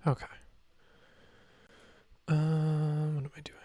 Okay. What am I doing?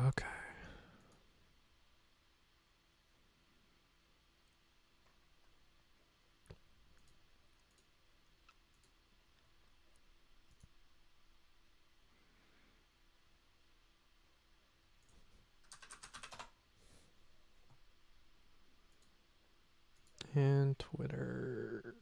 Okay. And Twitter.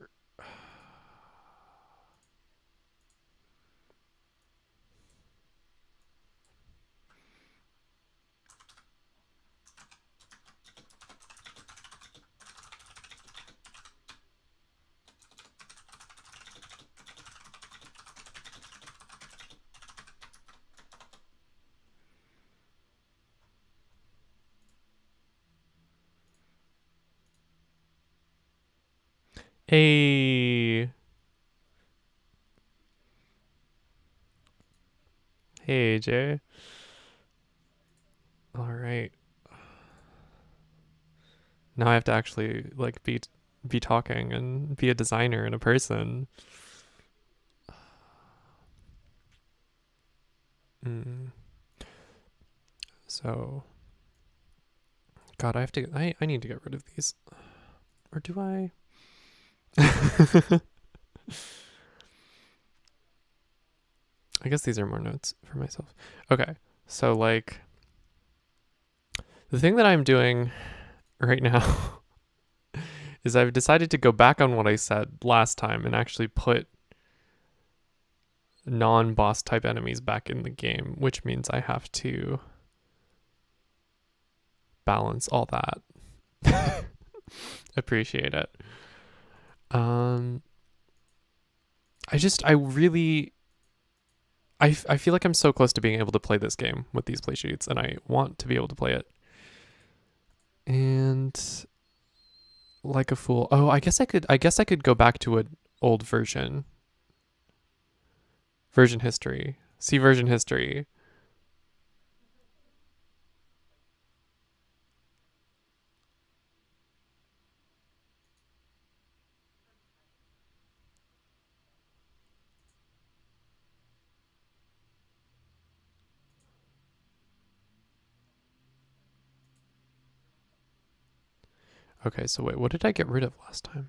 Hey. Hey, Jay. All right. Now I have to actually like be talking and be a designer and a person. Mm. So, God, I need to get rid of these. Or do I? I guess these are more notes for myself. Okay. So like the thing that I'm doing right now is I've decided to go back on what I said last time and actually put non-boss type enemies back in the game, which means I have to balance all that. Appreciate it. Um I really I feel like I'm so close to being able to play this game with these play sheets and I want to be able to play it. And like a fool. Oh, I guess I could go back to an old version. Version history. See version history. Okay, so wait, what did I get rid of last time?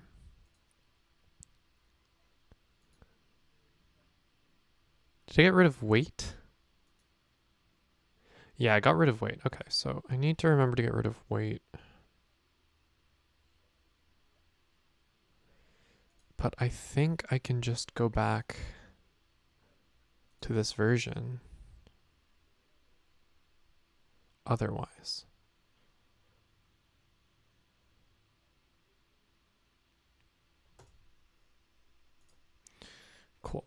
Did I get rid of weight? Yeah, I got rid of weight. Okay, so I need to remember to get rid of weight. But I think I can just go back to this version otherwise. Cool.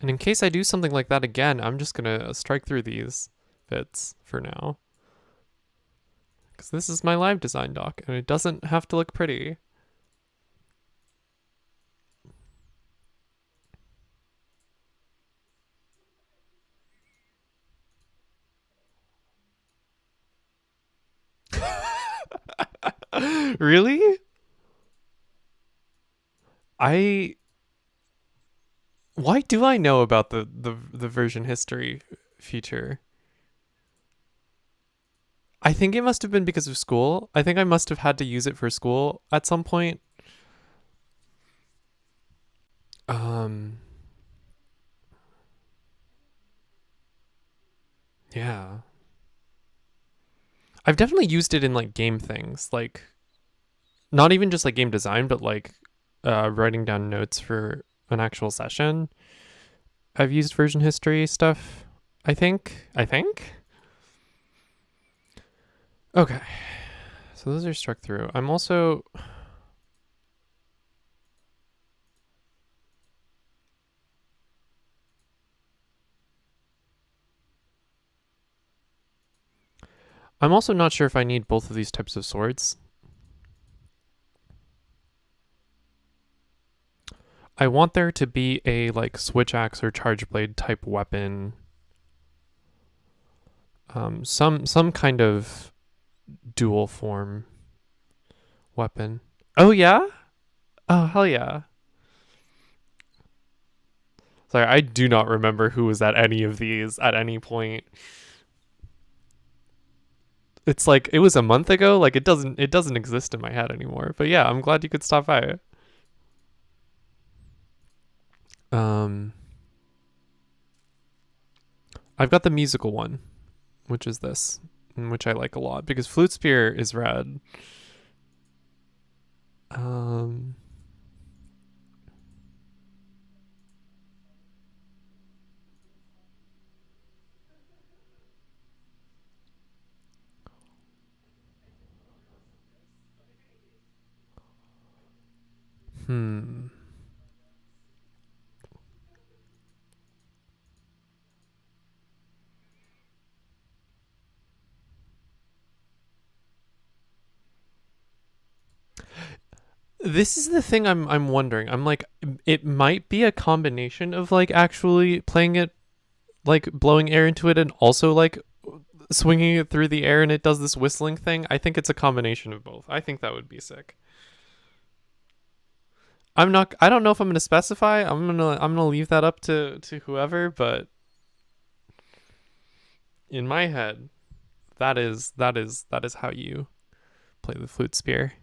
And in case I do something like that again, I'm just gonna strike through these bits for now. Because this is my live design doc, and it doesn't have to look pretty. Really? I Why do I know about the version history feature? I think it must have been because of school. I think I must have had to use it for school at some point. Um yeah. I've definitely used it in like game things, like not even just like game design, but like writing down notes for an actual session. I've used version history stuff. I think. I think. Okay. So those are struck through. I'm also not sure if I need both of these types of swords. I want there to be a like switch axe or charge blade type weapon. Some kind of dual form weapon. Oh yeah? Oh hell yeah. Sorry, I do not remember who was at any of these at any point. It's like it was a month ago. Like it doesn't exist in my head anymore. But yeah, I'm glad you could stop by. Um, I've got the musical one, which is this, which I like a lot because flute spear is red. Um, hmm. This is the thing I'm wondering. I'm like, it might be a combination of like actually playing it, like blowing air into it, and also like swinging it through the air, and it does this whistling thing. I think it's a combination of both. I think that would be sick. I'm not. I don't know if I'm gonna specify. I'm gonna leave that up to whoever. But in my head, that is how you play the flute spear.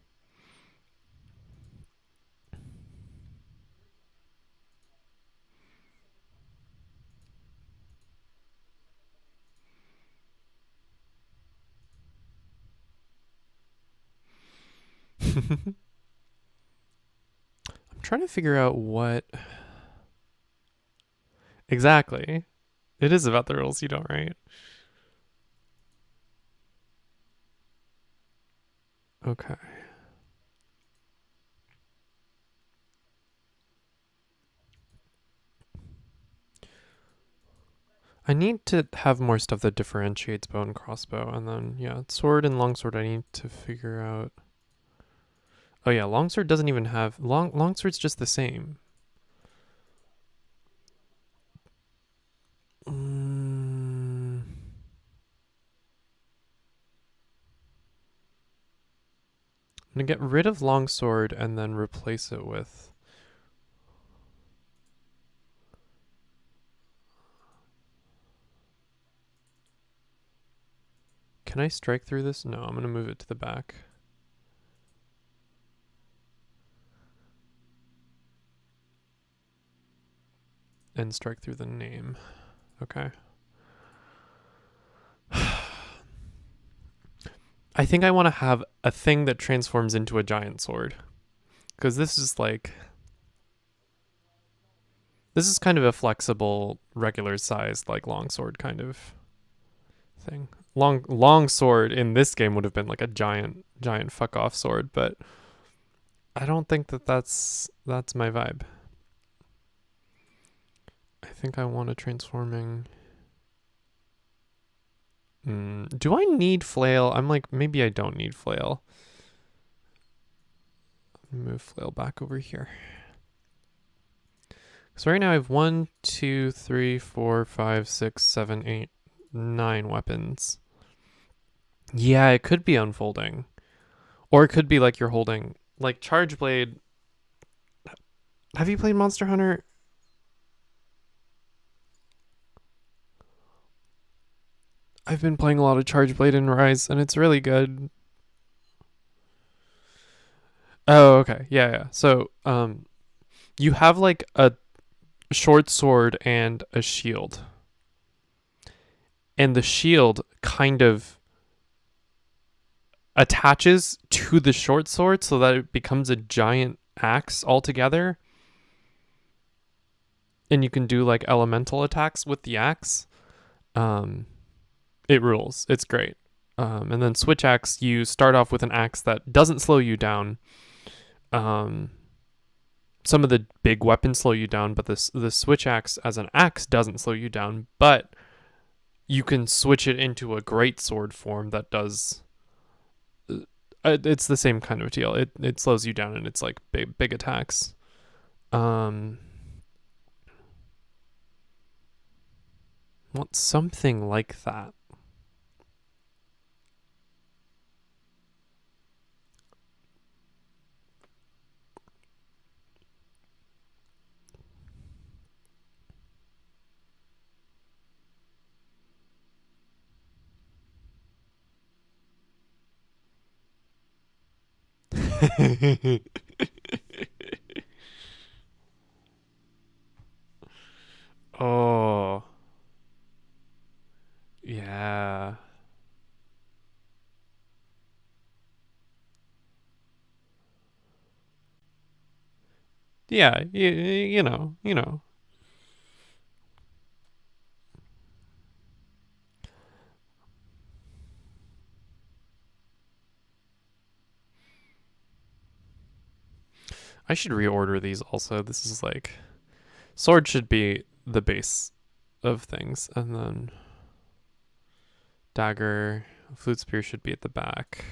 I'm trying to figure out what exactly. It is about the rules you don't write. Okay. I need to have more stuff that differentiates bow and crossbow, and then yeah, sword and longsword. I need to figure out. Oh yeah, longsword doesn't even have longsword's just the same. Mm, I'm gonna get rid of longsword and then replace it with... Can I strike through this? No, I'm gonna move it to the back. And strike through the name. Okay. I think I want to have a thing that transforms into a giant sword. Because this is like... This is kind of a flexible, regular sized, like longsword kind of thing. Long sword in this game would have been like a giant fuck off sword, but I don't think that's my vibe. I think I want a transforming... do I need flail? I'm like, maybe I don't need flail. Move flail back over here. So right now I have 1, 2, 3, 4, 5, 6, 7, 8, 9 weapons. Yeah, it could be unfolding. Or it could be like you're holding... Like Charge Blade... Have you played Monster Hunter? I've been playing a lot of Charge Blade in Rise, and it's really good. Oh, okay. Yeah. So, you have like a short sword and a shield. And the shield kind of attaches to the short sword so that it becomes a giant axe altogether. And you can do like elemental attacks with the axe. It rules. It's great. And then switch axe, you start off with an axe that doesn't slow you down. Some of the big weapons slow you down, but the switch axe as an axe doesn't slow you down. But you can switch it into a great sword form that does... it's the same kind of deal. It slows you down and it's like big attacks. Want something like that. Oh. Yeah. Yeah, you know. I should reorder these also. This is like... Sword should be the base of things. And then... Dagger. Flute spear should be at the back.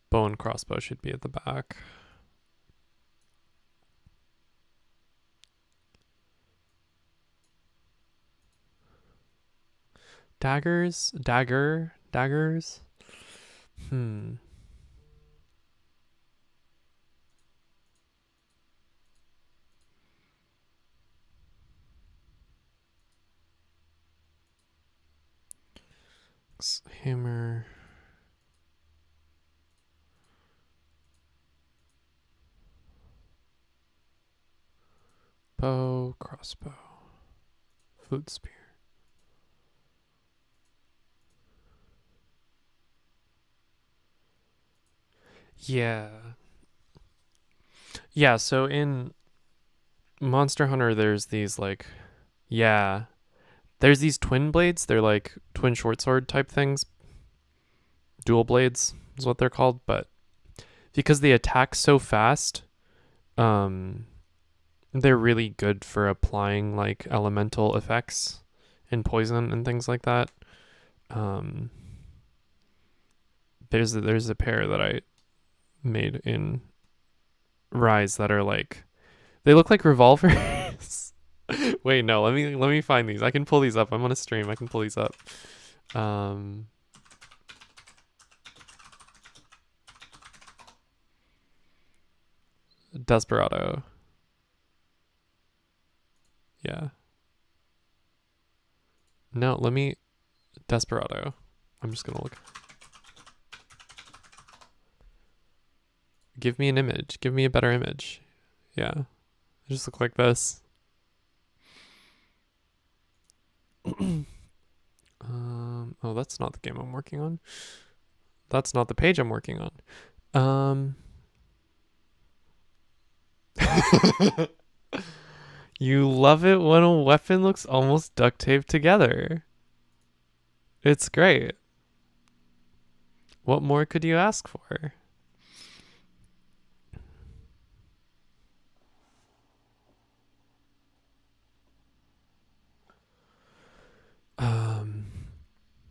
Bow and crossbow should be at the back. Daggers? Daggers? Hammer. Bow, crossbow. Flute spear. Yeah. Yeah, so in Monster Hunter there's these like... Yeah. There's these twin blades. They're like twin short sword type things. Dual blades is what they're called, but because they attack so fast, they're really good for applying like elemental effects and poison and things like that. There's a pair that I made in Rise that are like, they look like revolvers. Wait, no, let me find these. I can pull these up. I'm on a stream. I can pull these up. Desperado. Yeah. No, let me Desperado. I'm just gonna look. Give me an image. Give me a better image. Yeah. I just look like this. Oh, that's not the game I'm working on. That's not the page I'm working on. You love it when a weapon looks almost duct taped together. It's great. What more could you ask for?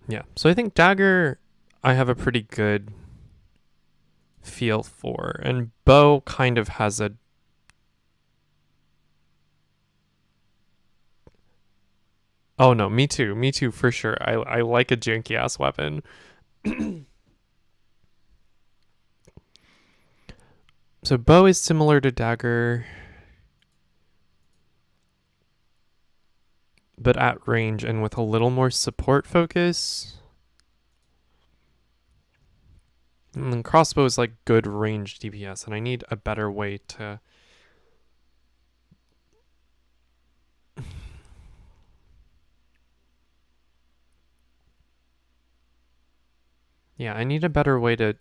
Yeah. So I think dagger I have a pretty good feel for, and bow kind of has a Oh no, me too. Me too for sure. I like a janky ass weapon. So bow is similar to dagger, but at range and with a little more support focus. And then crossbow is like good range DPS, and I need a better way to. Yeah, I need a better way to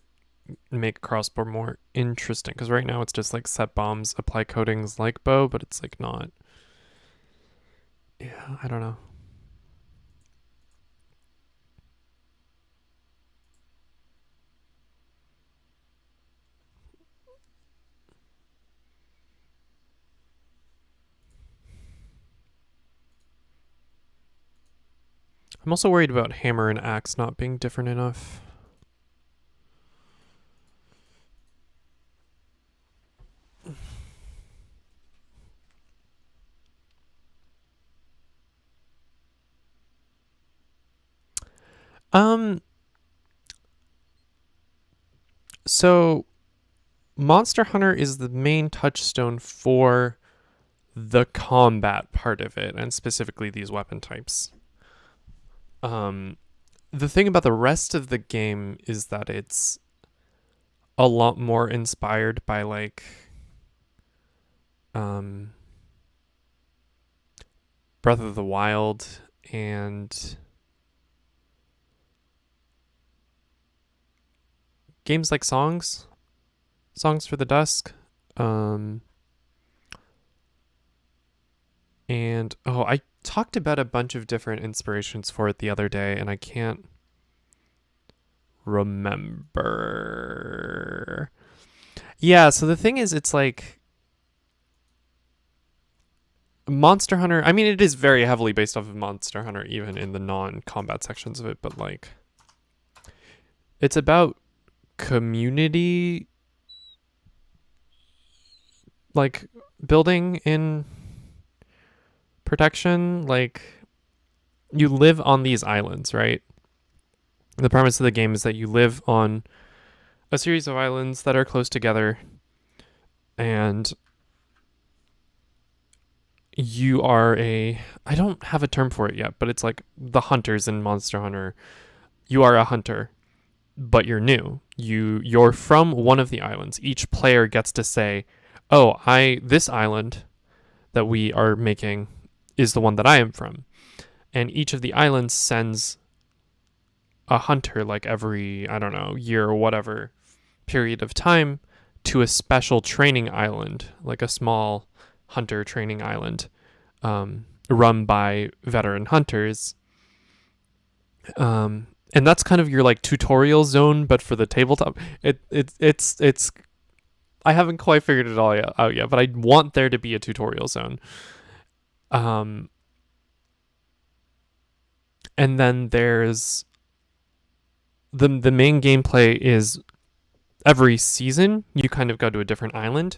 make crossbow more interesting, because right now it's just like set bombs, apply coatings like bow, but it's like not. Yeah, I don't know. I'm also worried about hammer and axe not being different enough. Um, so Monster Hunter is the main touchstone for the combat part of it, and specifically these weapon types. The thing about the rest of the game is that it's a lot more inspired by like Breath of the Wild and games like Songs for the Dusk. And I talked about a bunch of different inspirations for it the other day, and I can't remember. Yeah, so the thing is, it's like Monster Hunter. I mean, it is very heavily based off of Monster Hunter, even in the non-combat sections of it, but like it's about community, like building in protection. Like you live on these islands, right? The premise of the game is that you live on a series of islands that are close together, and you are I don't have a term for it yet, but it's like the hunters in Monster Hunter. You are a hunter, but you're new. You're from one of the islands. Each player gets to say, "Oh, this island that we are making is the one that I am from." And each of the islands sends a hunter like every, I don't know, year or whatever period of time to a special training island, like a small hunter training island, run by veteran hunters. And that's kind of your like tutorial zone, but for the tabletop. It's I haven't quite figured it all out yet, but I want there to be a tutorial zone. And then there's the main gameplay is every season you kind of go to a different island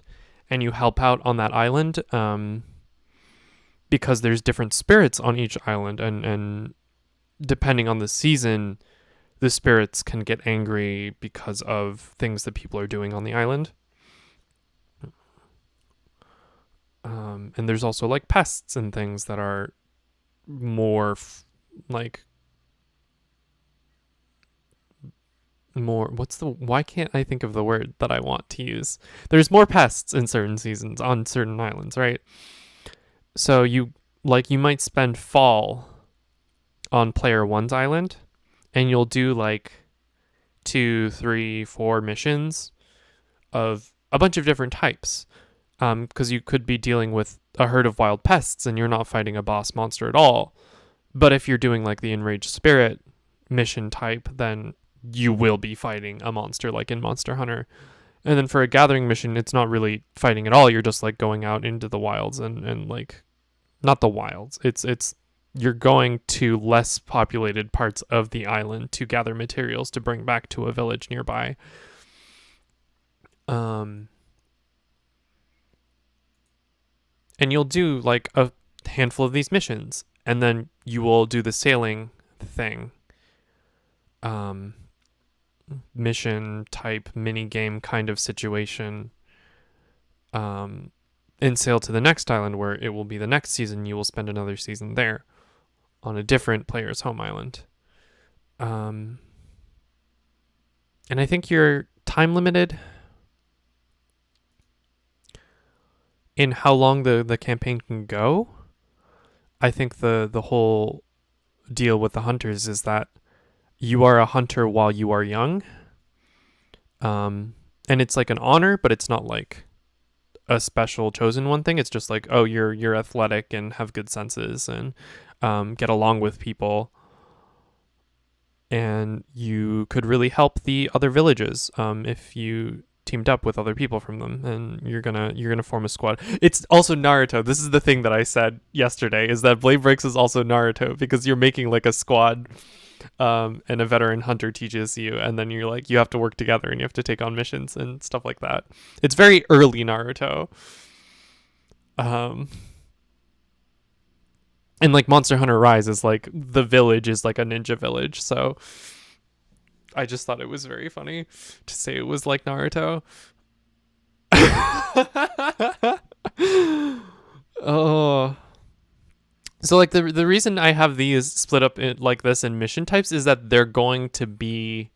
and you help out on that island, because there's different spirits on each island, and depending on the season, the spirits can get angry because of things that people are doing on the island. And there's also like pests and things that are more like more why can't I think of the word that I want to use? There's more pests in certain seasons on certain islands, right? So you might spend fall on player one's island and you'll do like 2, 3, 4 missions of a bunch of different types. Because you could be dealing with a herd of wild pests and you're not fighting a boss monster at all. But if you're doing like the enraged spirit mission type, then you will be fighting a monster like in Monster Hunter. And then for a gathering mission, it's not really fighting at all. You're just like going out into the wilds and like not the wilds. It's you're going to less populated parts of the island to gather materials to bring back to a village nearby. And you'll do like a handful of these missions, and then you will do the sailing thing. Mission type mini game kind of situation. And sail to the next island where it will be the next season. You will spend another season there on a different player's home island. And I think you're time limited in how long the campaign can go. I think the whole deal with the hunters is that you are a hunter while you are young. And it's like an honor, but it's not like a special chosen one thing. It's just like, oh, you're athletic and have good senses and get along with people, and you could really help the other villages if you teamed up with other people from them, and you're gonna form a squad. It's also Naruto. This is the thing that I said yesterday, is that Blade Breaks is also Naruto, because you're making like a squad, and a veteran hunter teaches you, and then you're like, you have to work together and you have to take on missions and stuff like that. It's very early Naruto. And like Monster Hunter Rise is like, the village is like a ninja village, so I just thought it was very funny to say it was like Naruto. Oh. So like the reason I have these split up in, like this, in mission types, is that they're going to be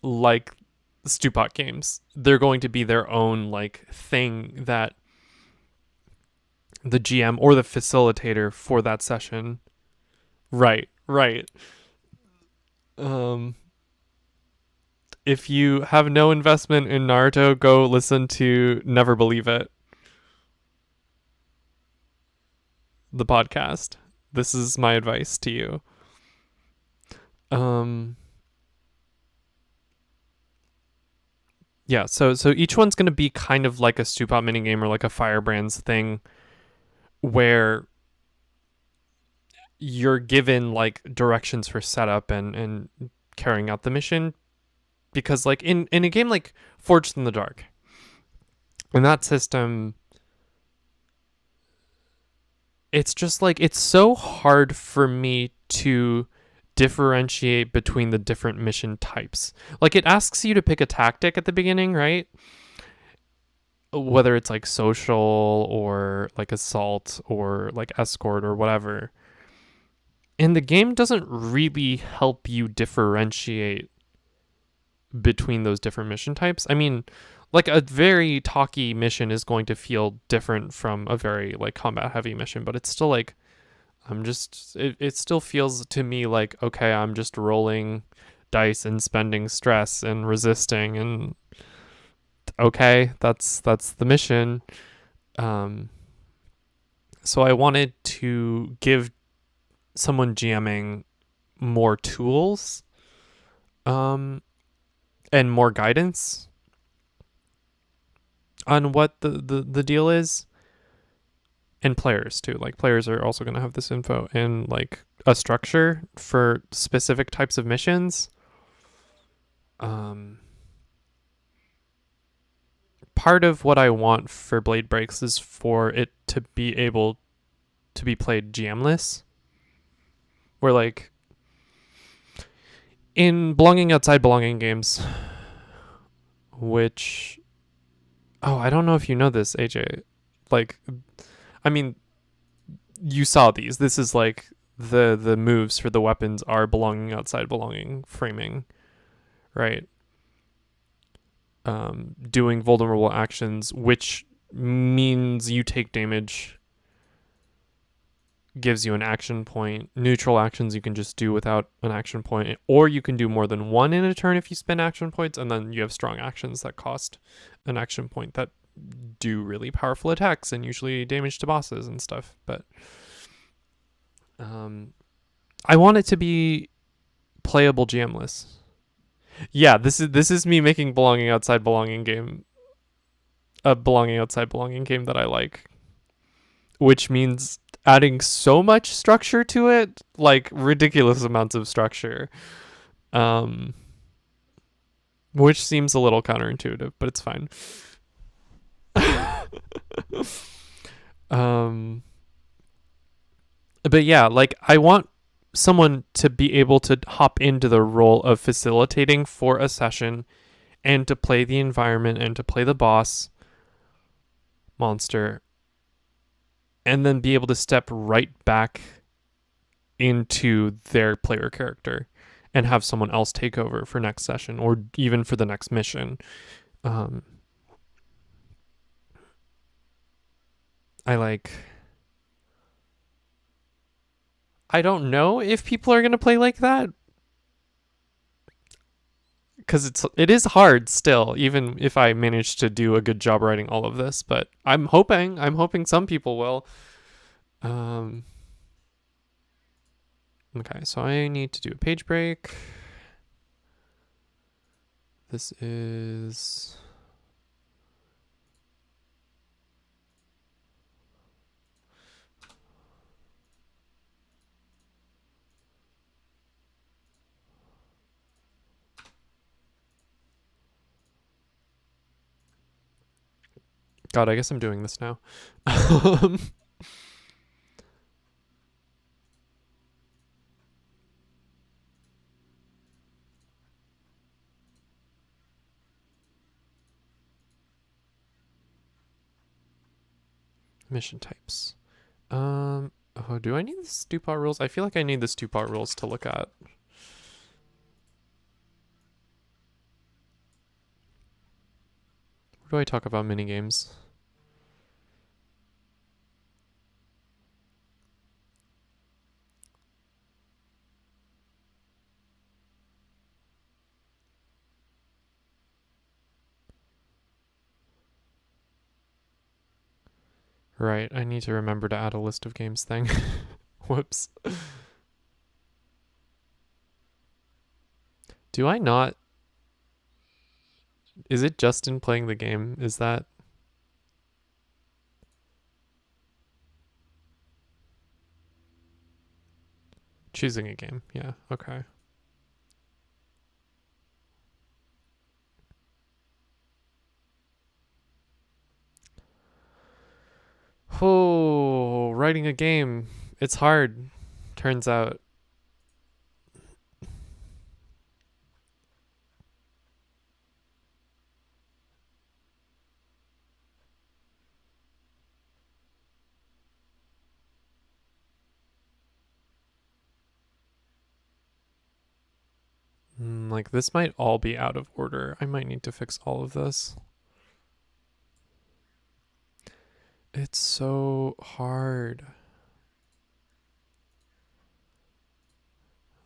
like stewpot games. They're going to be their own like thing that the GM or the facilitator for that session. Right. If you have no investment in Naruto, go listen to Never Believe It, the podcast. This is my advice to you. Yeah, so each one's going to be kind of like a stewpot minigame or like a Firebrands thing, where you're given like directions for setup and carrying out the mission. Because like in a game like Forged in the Dark, in that system, it's just like, it's so hard for me to differentiate between the different mission types. Like, it asks you to pick a tactic at the beginning, right? Whether it's like social or like assault or like escort or whatever. And the game doesn't really help you differentiate between those different mission types. I mean, like a very talky mission is going to feel different from a very like combat heavy mission, but it's still like, it still feels to me like, okay, I'm just rolling dice and spending stress and resisting, and okay, that's the mission. So I wanted to give someone GMing more tools, and more guidance on what the deal is. And players too. Like, players are also going to have this info and like a structure for specific types of missions. Part of what I want for Blade Breaks is for it to be able to be played GM-less. Where like, in Belonging Outside Belonging games, which Oh, I don't know if you know this, AJ. Like, I mean, you saw these. This is like the moves for the weapons are belonging outside belonging framing, right? Doing vulnerable actions, which means you take damage, gives you an action point. Neutral actions you can just do without an action point, or you can do more than one in a turn if you spend action points, and then you have strong actions that cost an action point that do really powerful attacks and usually damage to bosses and stuff. But I want it to be playable GMless. Yeah, this is me making belonging outside belonging game a belonging outside belonging game that I like, which means adding so much structure to it, like ridiculous amounts of structure. Um which seems a little counterintuitive, but it's fine. um but yeah, like I want someone to be able to hop into the role of facilitating for a session and to play the environment and to play the boss monster and then be able to step right back into their player character and have someone else take over for next session or even for the next mission. Um, I like. I don't know if people are gonna play like that because it is hard still, even if I manage to do a good job writing all of this. But I'm hoping some people will. Um, okay, so I need to do a page break. This is. God, I guess I'm doing this now. Mission types. Oh, do I need the stewpot rules? I feel like I need the stewpot rules to look at. Where do I talk about minigames? Right, I need to remember to add a list of games thing. Whoops. Do I not? Is it just in playing the game? Is that choosing a game? Yeah, okay. Oh, writing a game. It's hard, turns out. Like, this might all be out of order. I might need to fix all of this. It's so hard.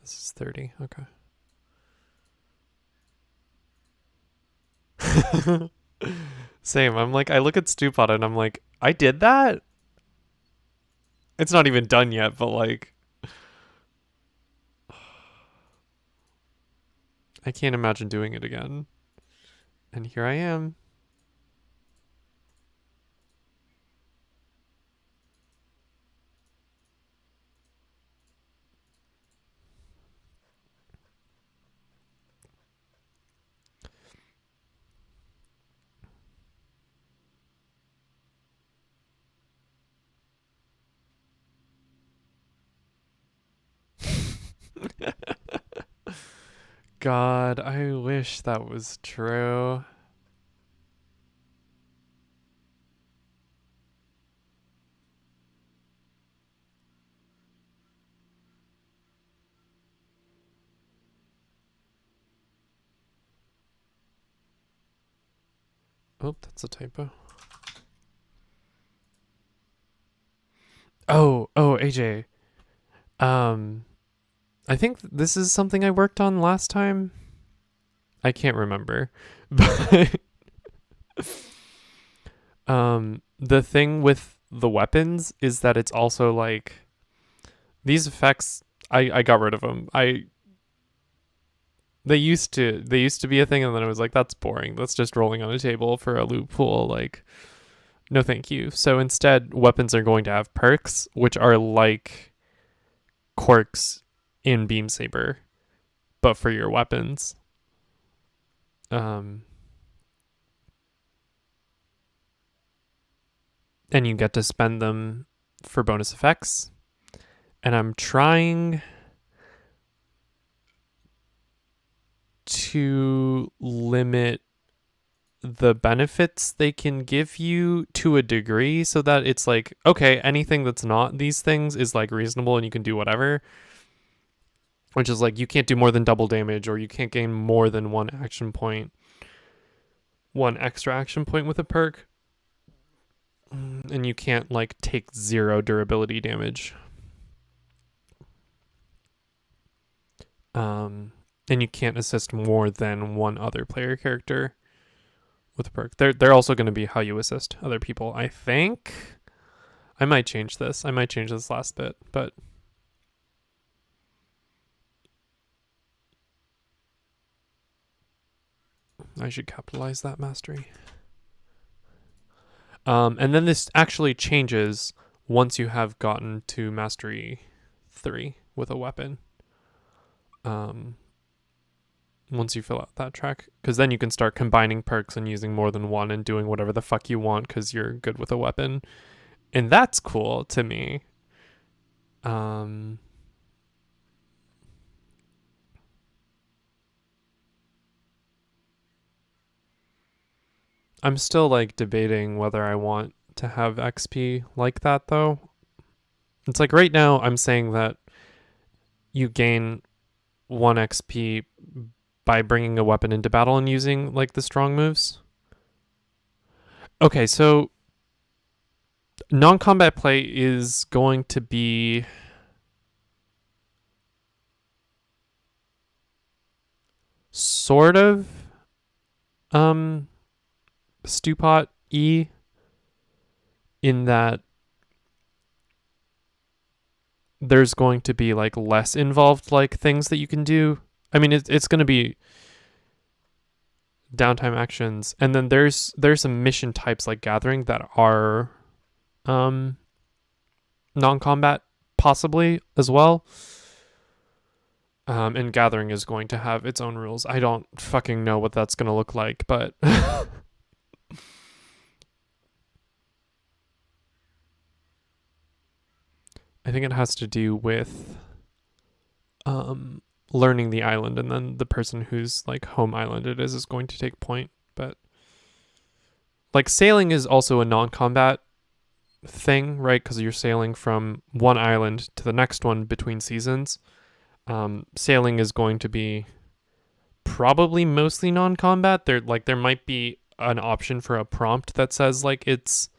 This is 30. Okay. Same. I'm like, I look at stewpot and I'm like, I did that? It's not even done yet, but like, I can't imagine doing it again. And here I am. God, I wish that was true. Oh, that's a typo. Oh, AJ. I think this is something I worked on last time. I can't remember. But the thing with the weapons is that it's also like these effects I got rid of them. They used to be a thing, and then I was like, that's boring. That's just rolling on a table for a loot pool. Like, no thank you. So instead, weapons are going to have perks, which are like quirks in Beam Saber, but for your weapons. And you get to spend them for bonus effects. And I'm trying to limit the benefits they can give you to a degree so that it's like, okay, anything that's not these things is like reasonable and you can do whatever. Which is like, you can't do more than double damage, or you can't gain more than one extra action point with a perk. And you can't like take 0 durability damage. And you can't assist more than one other player character with a perk. They're also going to be how you assist other people, I think. I might change this. I might change this last bit, but I should capitalize that mastery. And then this actually changes once you have gotten to mastery 3 with a weapon. Once you fill out that track, because then you can start combining perks and using more than one and doing whatever the fuck you want because you're good with a weapon. And that's cool to me. I'm still like debating whether I want to have XP like that though. It's like right now I'm saying that you gain 1 XP by bringing a weapon into battle and using like the strong moves. Okay, so non-combat play is going to be sort of stewpot E in that there's going to be like less involved like things that you can do. I mean, it's going to be downtime actions, and then there's some mission types like gathering that are non-combat possibly as well. And gathering is going to have its own rules. I don't fucking know what that's going to look like, but I think it has to do with learning the island, and then the person whose like home island it is going to take point. But like sailing is also a non-combat thing, right? Because you're sailing from one island to the next one between seasons. Sailing is going to be probably mostly non-combat. There might be an option for a prompt that says like it's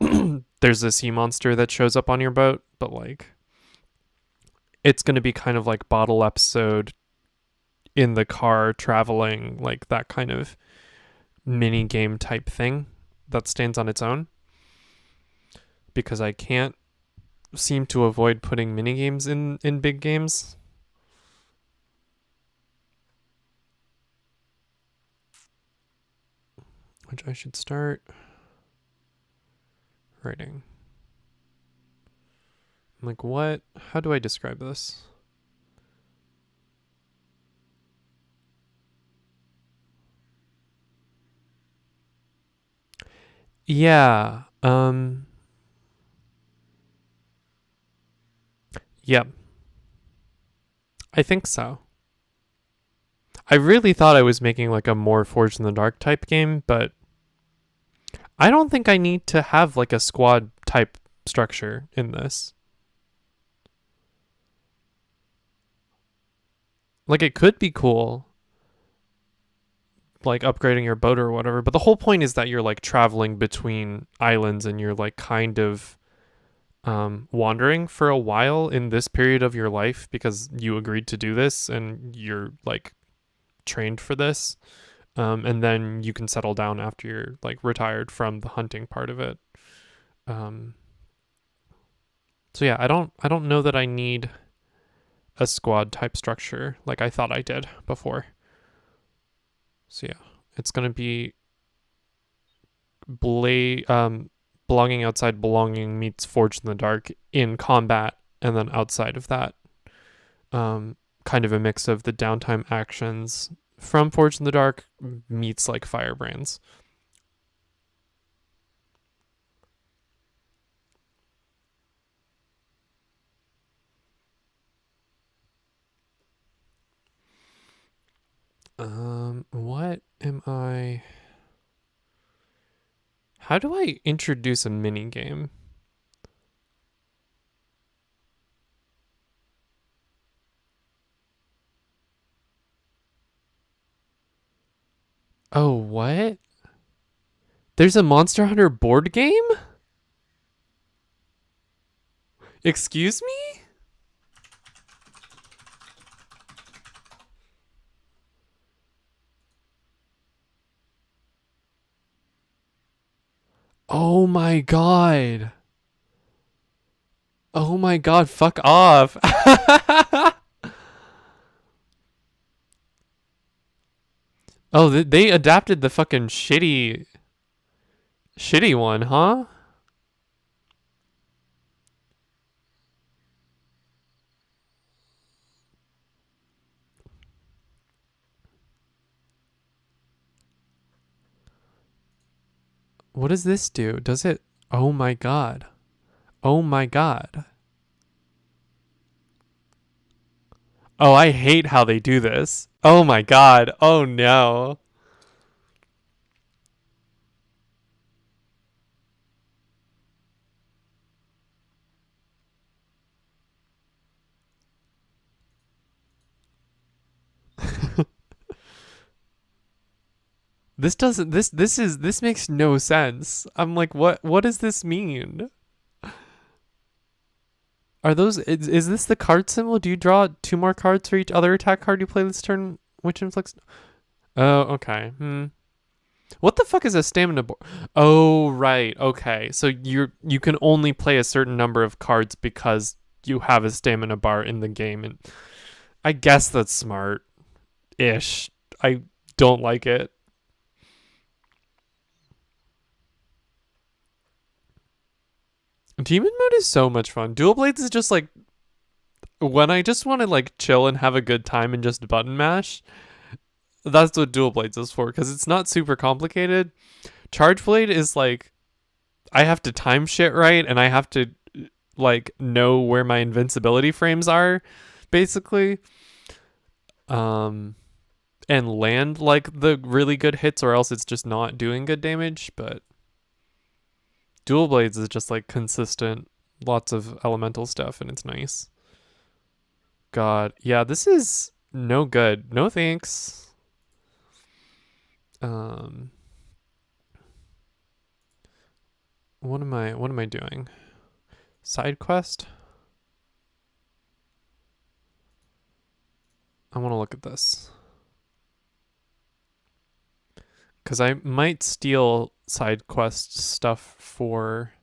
there's a sea monster that shows up on your boat, but like it's going to be kind of like bottle episode in the car traveling, like that kind of mini game type thing that stands on its own, because I can't seem to avoid putting mini games in big games. Which I should start writing. I'm like, what? How do I describe this? Yeah. Yep. I think so. I really thought I was making like a more Forged in the Dark type game, but I don't think I need to have like a squad type structure in this. Like it could be cool, like upgrading your boat or whatever. But the whole point is that you're like traveling between islands and you're like kind of wandering for a while in this period of your life because you agreed to do this and you're like trained for this. And then you can settle down after you're like retired from the hunting part of it. Um, so yeah, I don't know that I need a squad type structure like I thought I did before. So yeah, it's gonna be belonging outside belonging meets Forged in the Dark in combat, and then outside of that, kind of a mix of the downtime actions from Forged in the Dark meets like Firebrands. What am I? How do I introduce a mini game? Oh, what? There's a Monster Hunter board game? Excuse me? Oh my god. Oh my god, fuck off. Oh, they adapted the fucking shitty one, huh? What does this do? Does it? Oh my god. Oh my god. Oh, I hate how they do this. Oh my god. Oh no. This doesn't this makes no sense. I'm like, what does this mean? Are those is this the card symbol? Do you draw two more cards for each other attack card you play this turn which inflicts? Oh, okay. What the fuck is a stamina bar? Oh, right. Okay. So you can only play a certain number of cards because you have a stamina bar in the game, and I guess that's smart ish. I don't like it. Demon mode is so much fun. Dual Blades is just like when I just want to like chill and have a good time and just button mash. That's what Dual Blades is for because it's not super complicated. Charge Blade is like I have to time shit right and I have to like know where my invincibility frames are basically. Um and land like the really good hits or else it's just not doing good damage, but Dual Blades is just like consistent, lots of elemental stuff, and it's nice. God, yeah, this is no good. No thanks. Um, what am I doing? Side quest? I want to look at this because I might steal side quest stuff for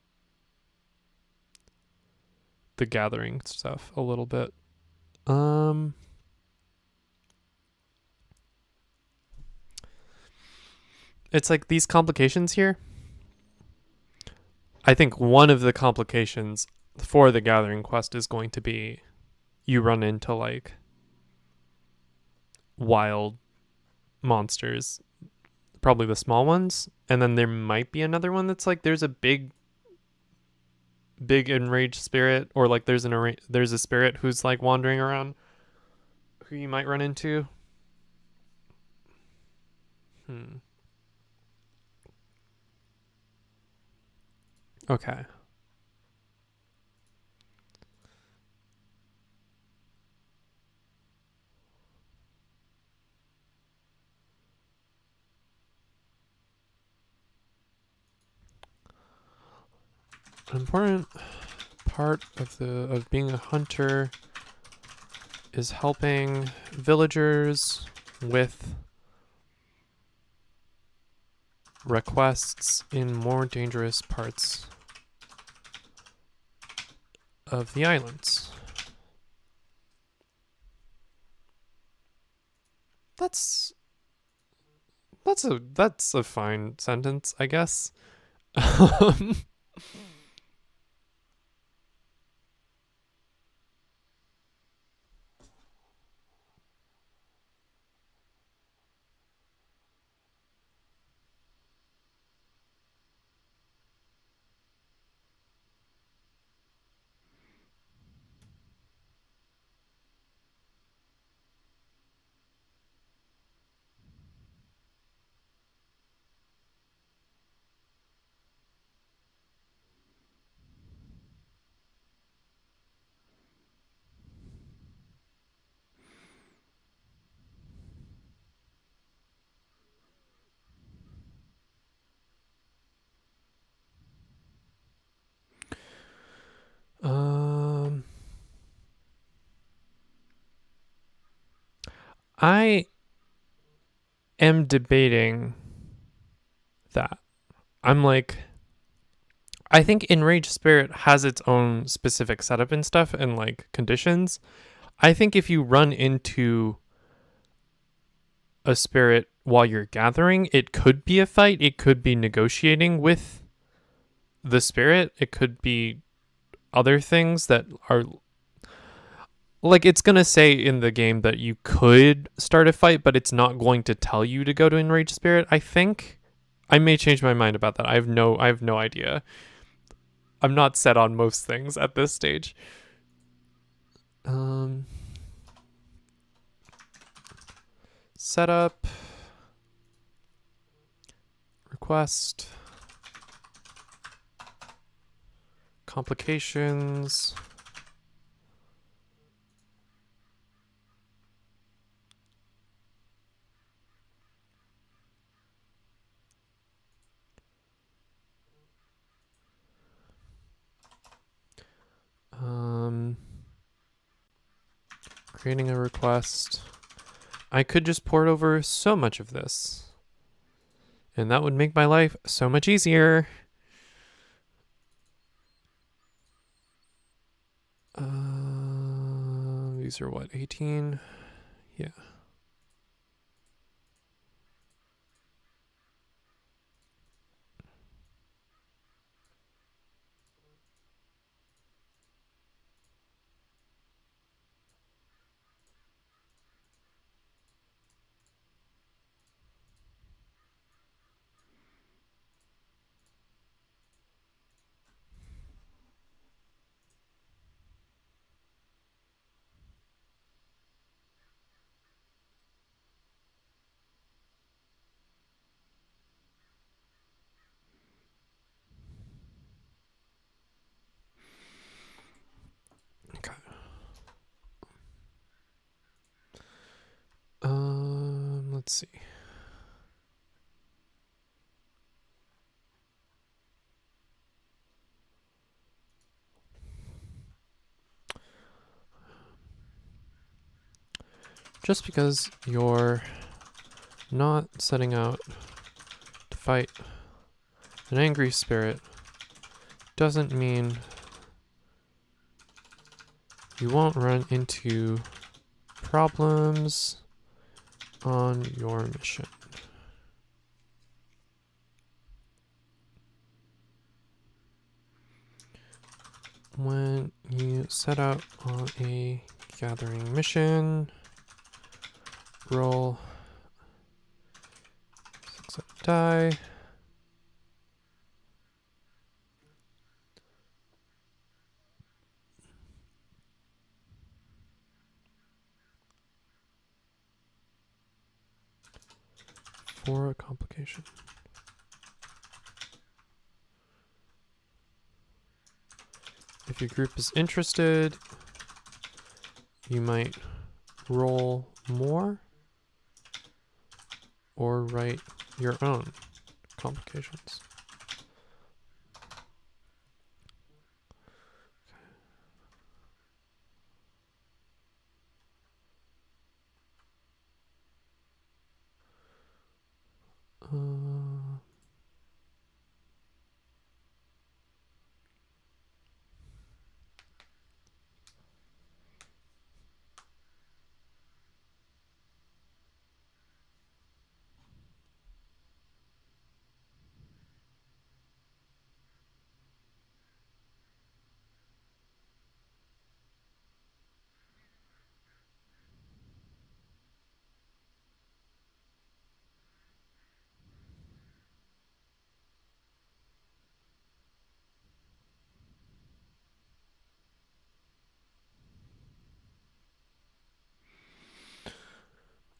the gathering stuff a little bit. Um, it's like these complications here. I think one of the complications for the gathering quest is going to be you run into like wild monsters, probably the small ones, and then there might be another one that's like there's a big enraged spirit, or like there's a spirit who's like wandering around who you might run into. Hmm. Okay. An important part of being a hunter is helping villagers with requests in more dangerous parts of the islands. That's a fine sentence, I guess. I am debating that. I'm like, I think Enraged Spirit has its own specific setup and stuff and like conditions. I think if you run into a spirit while you're gathering, it could be a fight. It could be negotiating with the spirit. It could be other things that are like, it's going to say in the game that you could start a fight, but it's not going to tell you to go to Enraged Spirit. I think I may change my mind about that. I have no idea. I'm not set on most things at this stage. Setup, request, complications, creating a request. I could just port over so much of this, and that would make my life so much easier. These are what, 18? Yeah. Okay. Let's see. Just because you're not setting out to fight an angry spirit doesn't mean you won't run into problems on your mission. When you set out on a gathering mission, roll 6 die. For a complication. If your group is interested, you might roll more or write your own complications. Uh,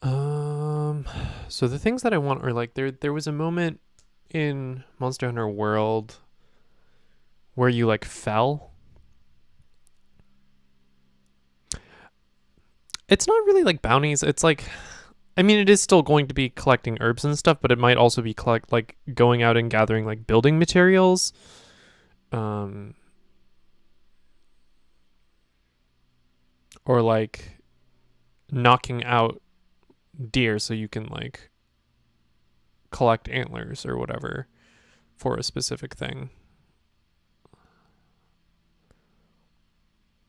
um, so the things that I want are like there was a moment in Monster Hunter World where you like fell. It's not really like bounties. It's like, I mean, it is still going to be collecting herbs and stuff, but it might also be like going out and gathering like building materials. Um, or like knocking out deer so you can like collect antlers or whatever for a specific thing.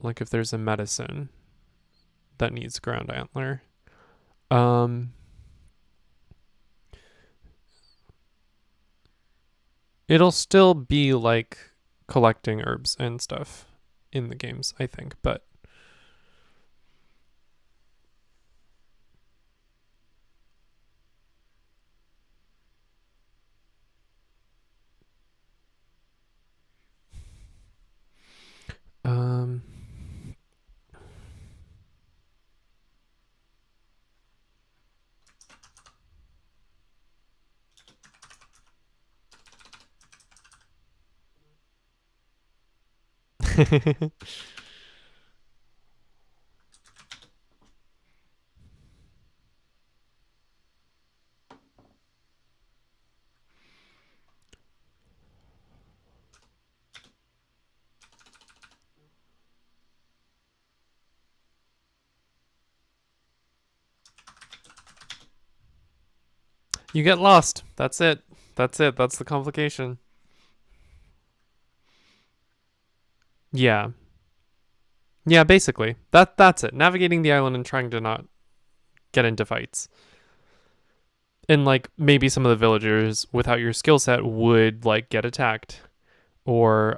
Like if there's a medicine that needs ground antler. Um, it'll still be like collecting herbs and stuff in the games, I think, but um you get lost. That's it. That's it. That's the complication. Yeah. Yeah, basically. That's it. Navigating the island and trying to not get into fights. And like maybe some of the villagers without your skill set would like get attacked or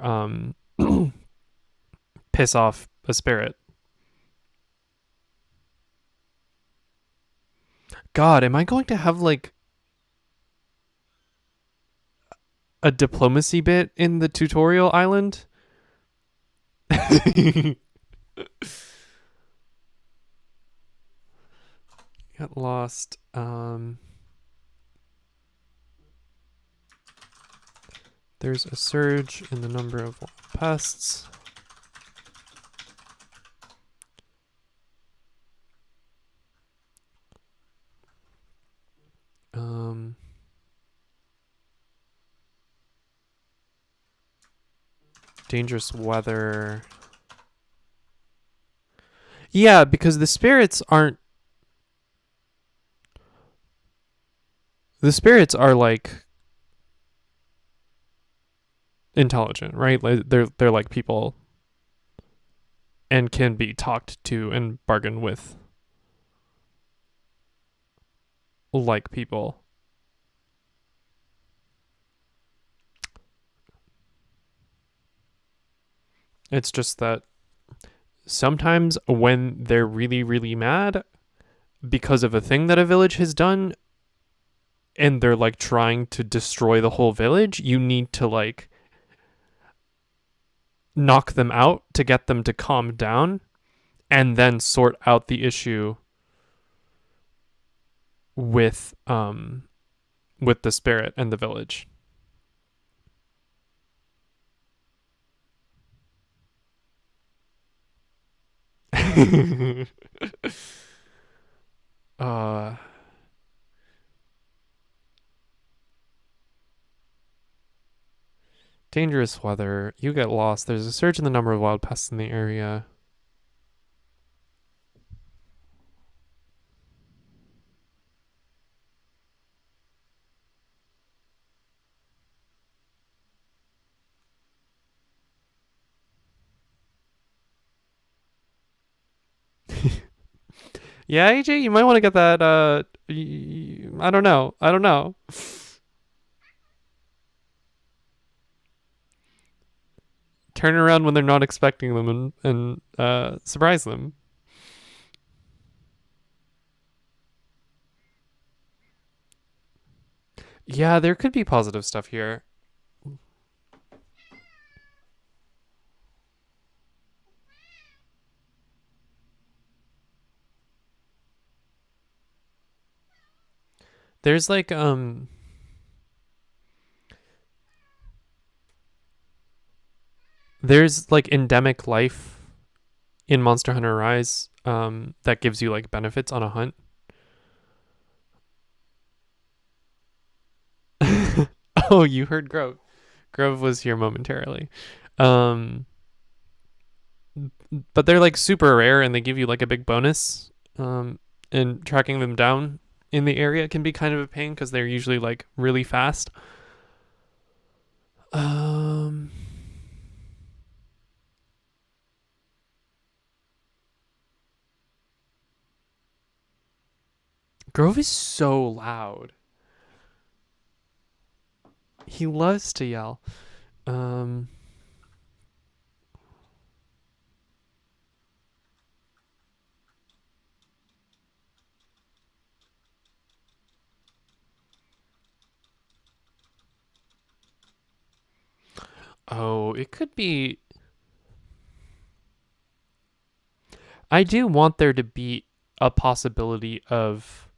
piss off a spirit. God, am I going to have like a diplomacy bit in the tutorial island? Got lost. There's a surge in the number of pests. Dangerous weather. Yeah, because the spirits aren't. The spirits are like intelligent, right? Like they're like people and can be talked to and bargained with like people. It's just that sometimes when they're really, really mad because of a thing that a village has done and they're like trying to destroy the whole village, you need to like knock them out to get them to calm down and then sort out the issue with with the spirit and the village. uh Dangerous weather. You get lost. There's a surge in the number of wild pests in the area. Yeah, AJ, you might want to get that. I don't know. I don't know. Turn around when they're not expecting them and surprise them. Yeah, there could be positive stuff here. There's like there's like endemic life in Monster Hunter Rise that gives you like benefits on a hunt. Oh, you heard Grove. Grove was here momentarily. Um but they're like super rare and they give you like a big bonus. And tracking them down in the area can be kind of a pain because they're usually like really fast. Um, Grove is so loud. He loves to yell. Um, oh, it could be. I do want there to be a possibility of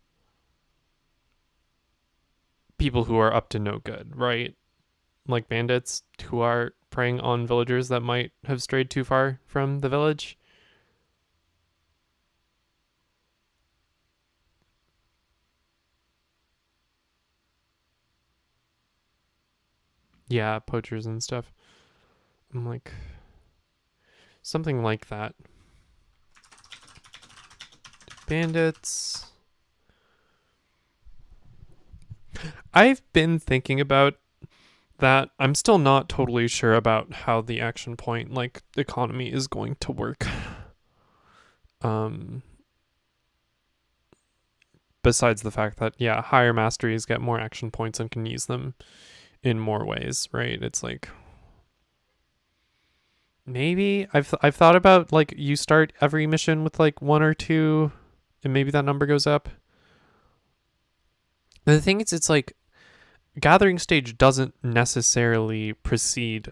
people who are up to no good, right? Like bandits who are preying on villagers that might have strayed too far from the village. Yeah, poachers and stuff. I'm like, something like that. Bandits. I've been thinking about that. I'm still not totally sure about how the action point like economy is going to work. Um Besides the fact that yeah, higher masteries get more action points and can use them in more ways, right? It's like maybe I've thought about like you start every mission with like one or two and maybe that number goes up. The thing is it's like gathering stage doesn't necessarily precede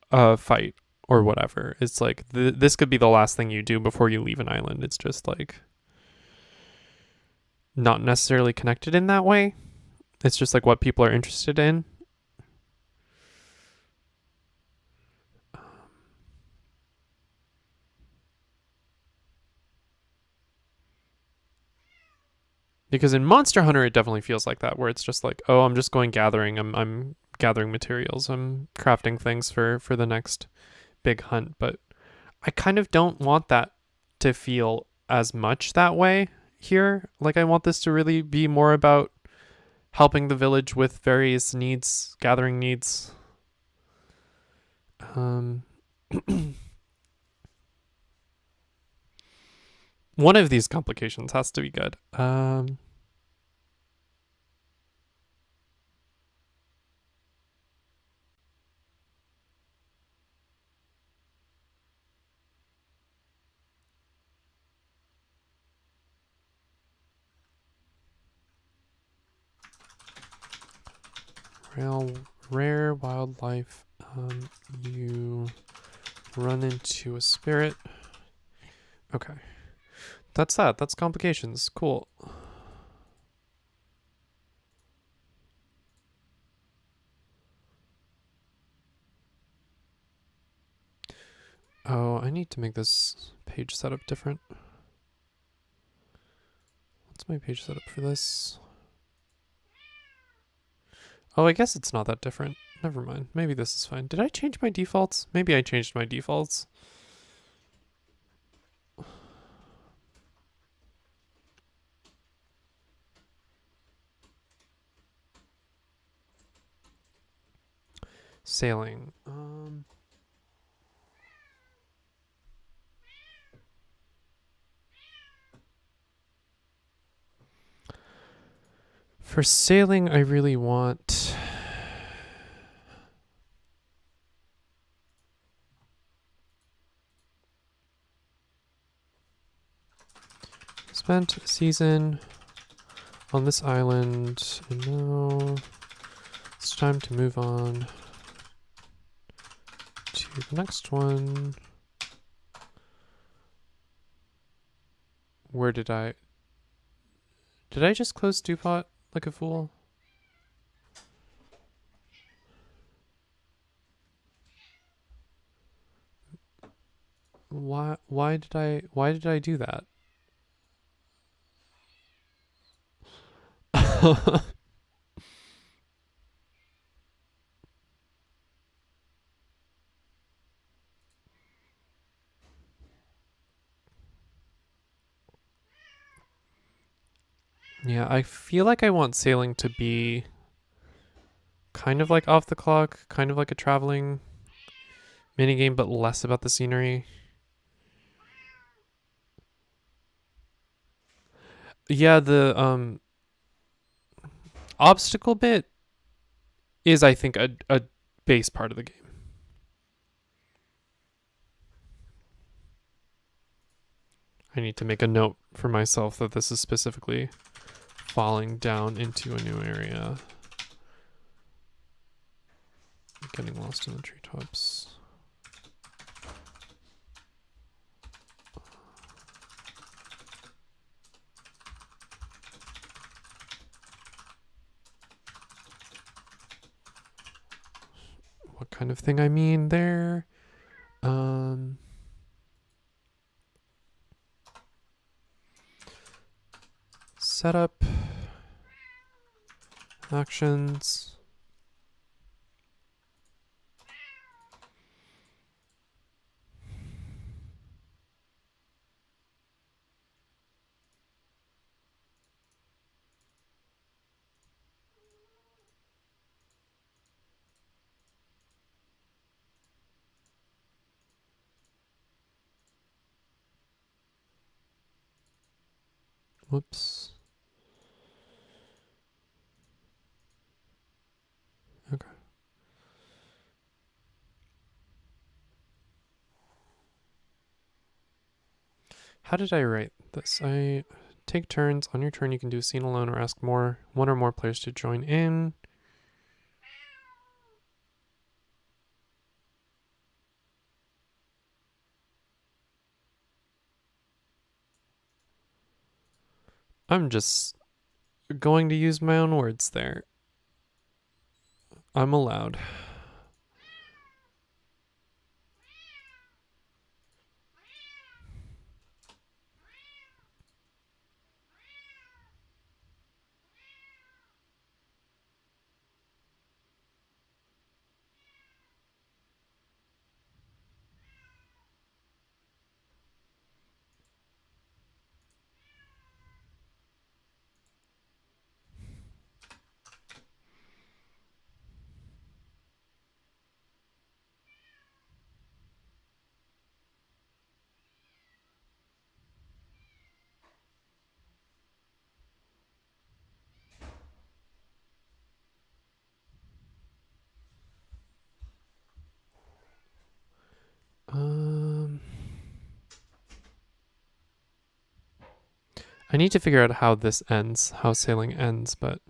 a fight or whatever. It's like this could be the last thing you do before you leave an island. It's just like not necessarily connected in that way. It's just like what people are interested in. Because in Monster Hunter, it definitely feels like that, where it's just like, oh, I'm just going gathering. I'm gathering materials. I'm crafting things for the next big hunt. But I kind of don't want that to feel as much that way here. Like I want this to really be more about helping the village with various needs, gathering needs. Um, One of these complications has to be good. Rare, rare wildlife. You run into a spirit. Okay. That's that. That's complications. Cool. Oh, I need to make this page setup different. What's my page setup for this? Oh, I guess it's not that different. Never mind. Maybe this is fine. Did I change my defaults? Maybe I changed my defaults. Sailing. For sailing, I really want... Spent a season on this island, and now it's time to move on to the next one. Where did I just close stewpot like a fool? Why did I do that? Yeah, I feel like I want sailing to be kind of like off the clock, kind of like a traveling minigame, but less about the scenery. Yeah, the obstacle bit is, I think, a base part of the game. I need to make a note for myself that this is specifically falling down into a new area. Getting lost in the treetops. What kind of thing I mean there? Setup. Actions. Whoops. Okay. How did I write this? I take turns. On your turn, you can do a scene alone or ask one or more players to join in. I'm just going to use my own words there. I'm allowed. I need to figure out how this ends, how sailing ends, but...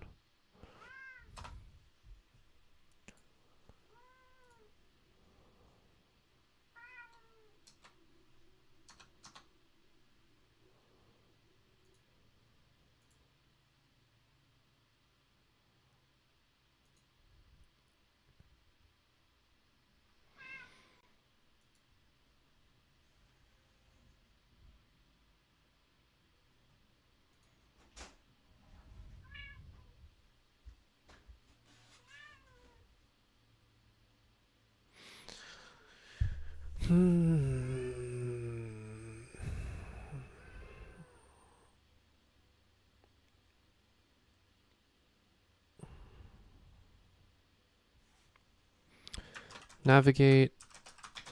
Navigate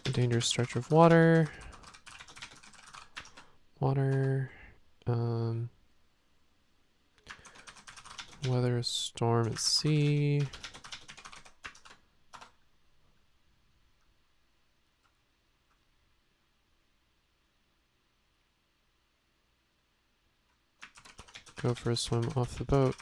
a dangerous stretch of water. Weather storm at sea. Go for a swim off the boat.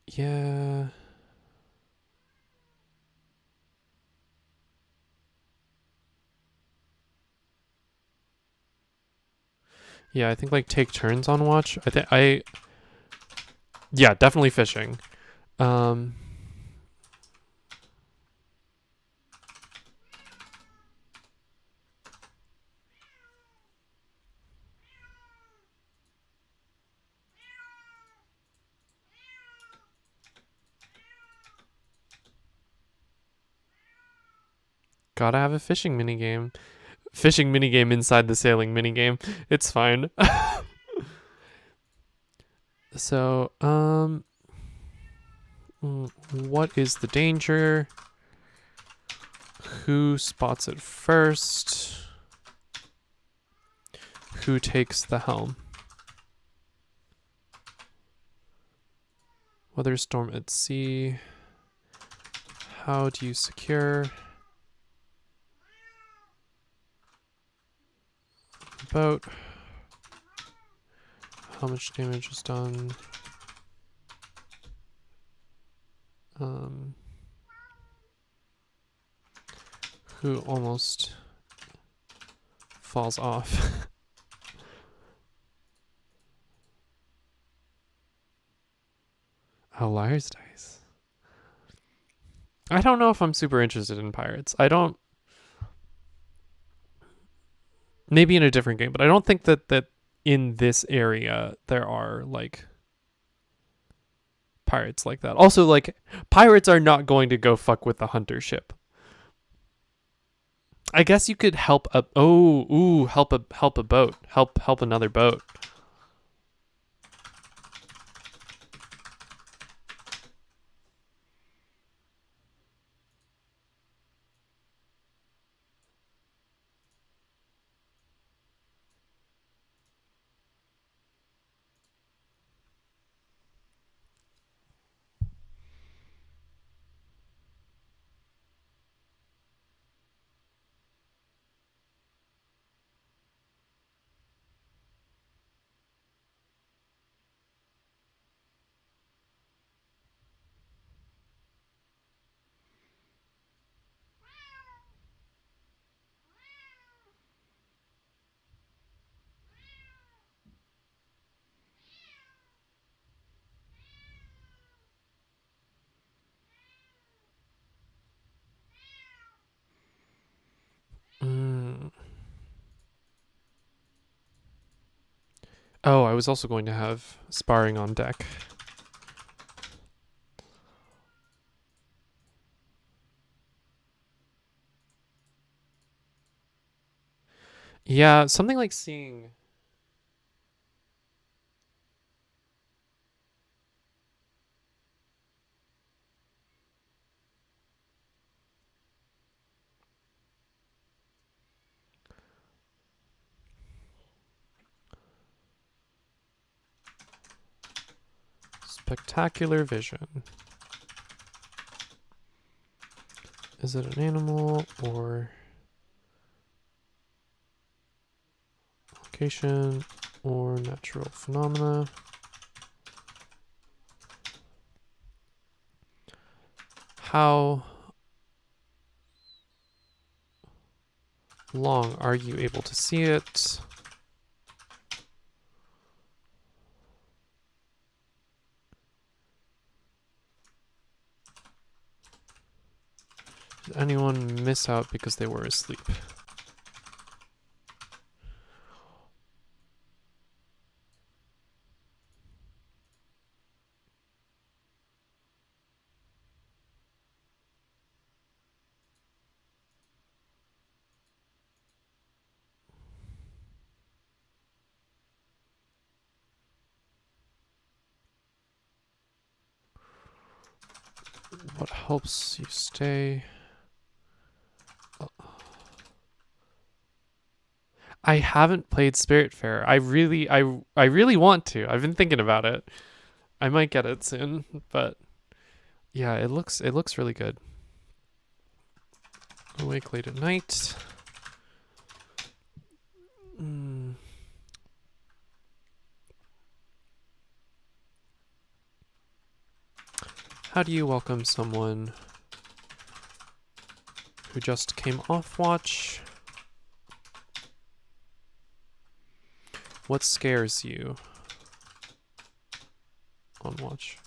Yeah. Yeah, I think like take turns on watch. Yeah, definitely fishing. Um Gotta have a fishing minigame. Fishing minigame inside the sailing minigame. It's fine. So, what is the danger? Who spots it first? Who takes the helm? Weather storm at sea. How do you secure the boat? How much damage is done? Who almost falls off? Oh, liar's dice. I don't know if I'm super interested in pirates. I don't. Maybe in a different game, but I don't think that in this area there are like pirates like that. Also, like pirates are not going to go fuck with the hunter ship. I guess you could help a help a boat. Help another boat. Mm. Oh, I was also going to have sparring on deck. Yeah, something like seeing. Spectacular vision. Is it an animal or location or natural phenomena? How long are you able to see it? Did anyone miss out because they were asleep? What helps you stay? I haven't played Spiritfarer. I really want to. I've been thinking about it. I might get it soon, but yeah, it looks really good. Awake late at night. How do you welcome someone who just came off watch? What scares you on watch?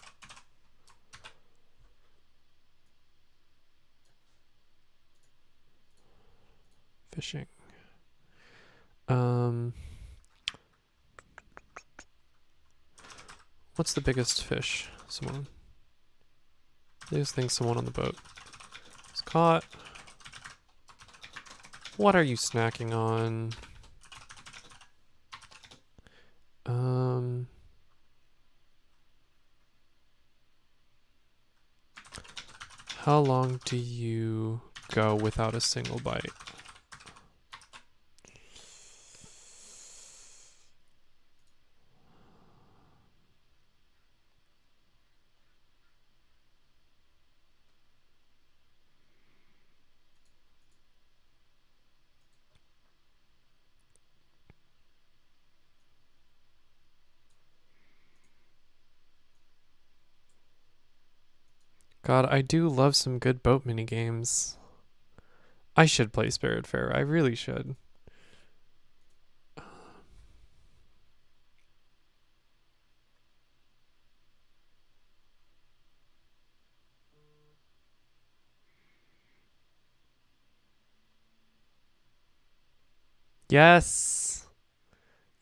Fishing. What's the biggest fish someone? Biggest thing someone on the boat is caught. What are you snacking on? How long do you go without a single bite? God, I do love some good boat mini games. I should play Spiritfarer. I really should. Yes.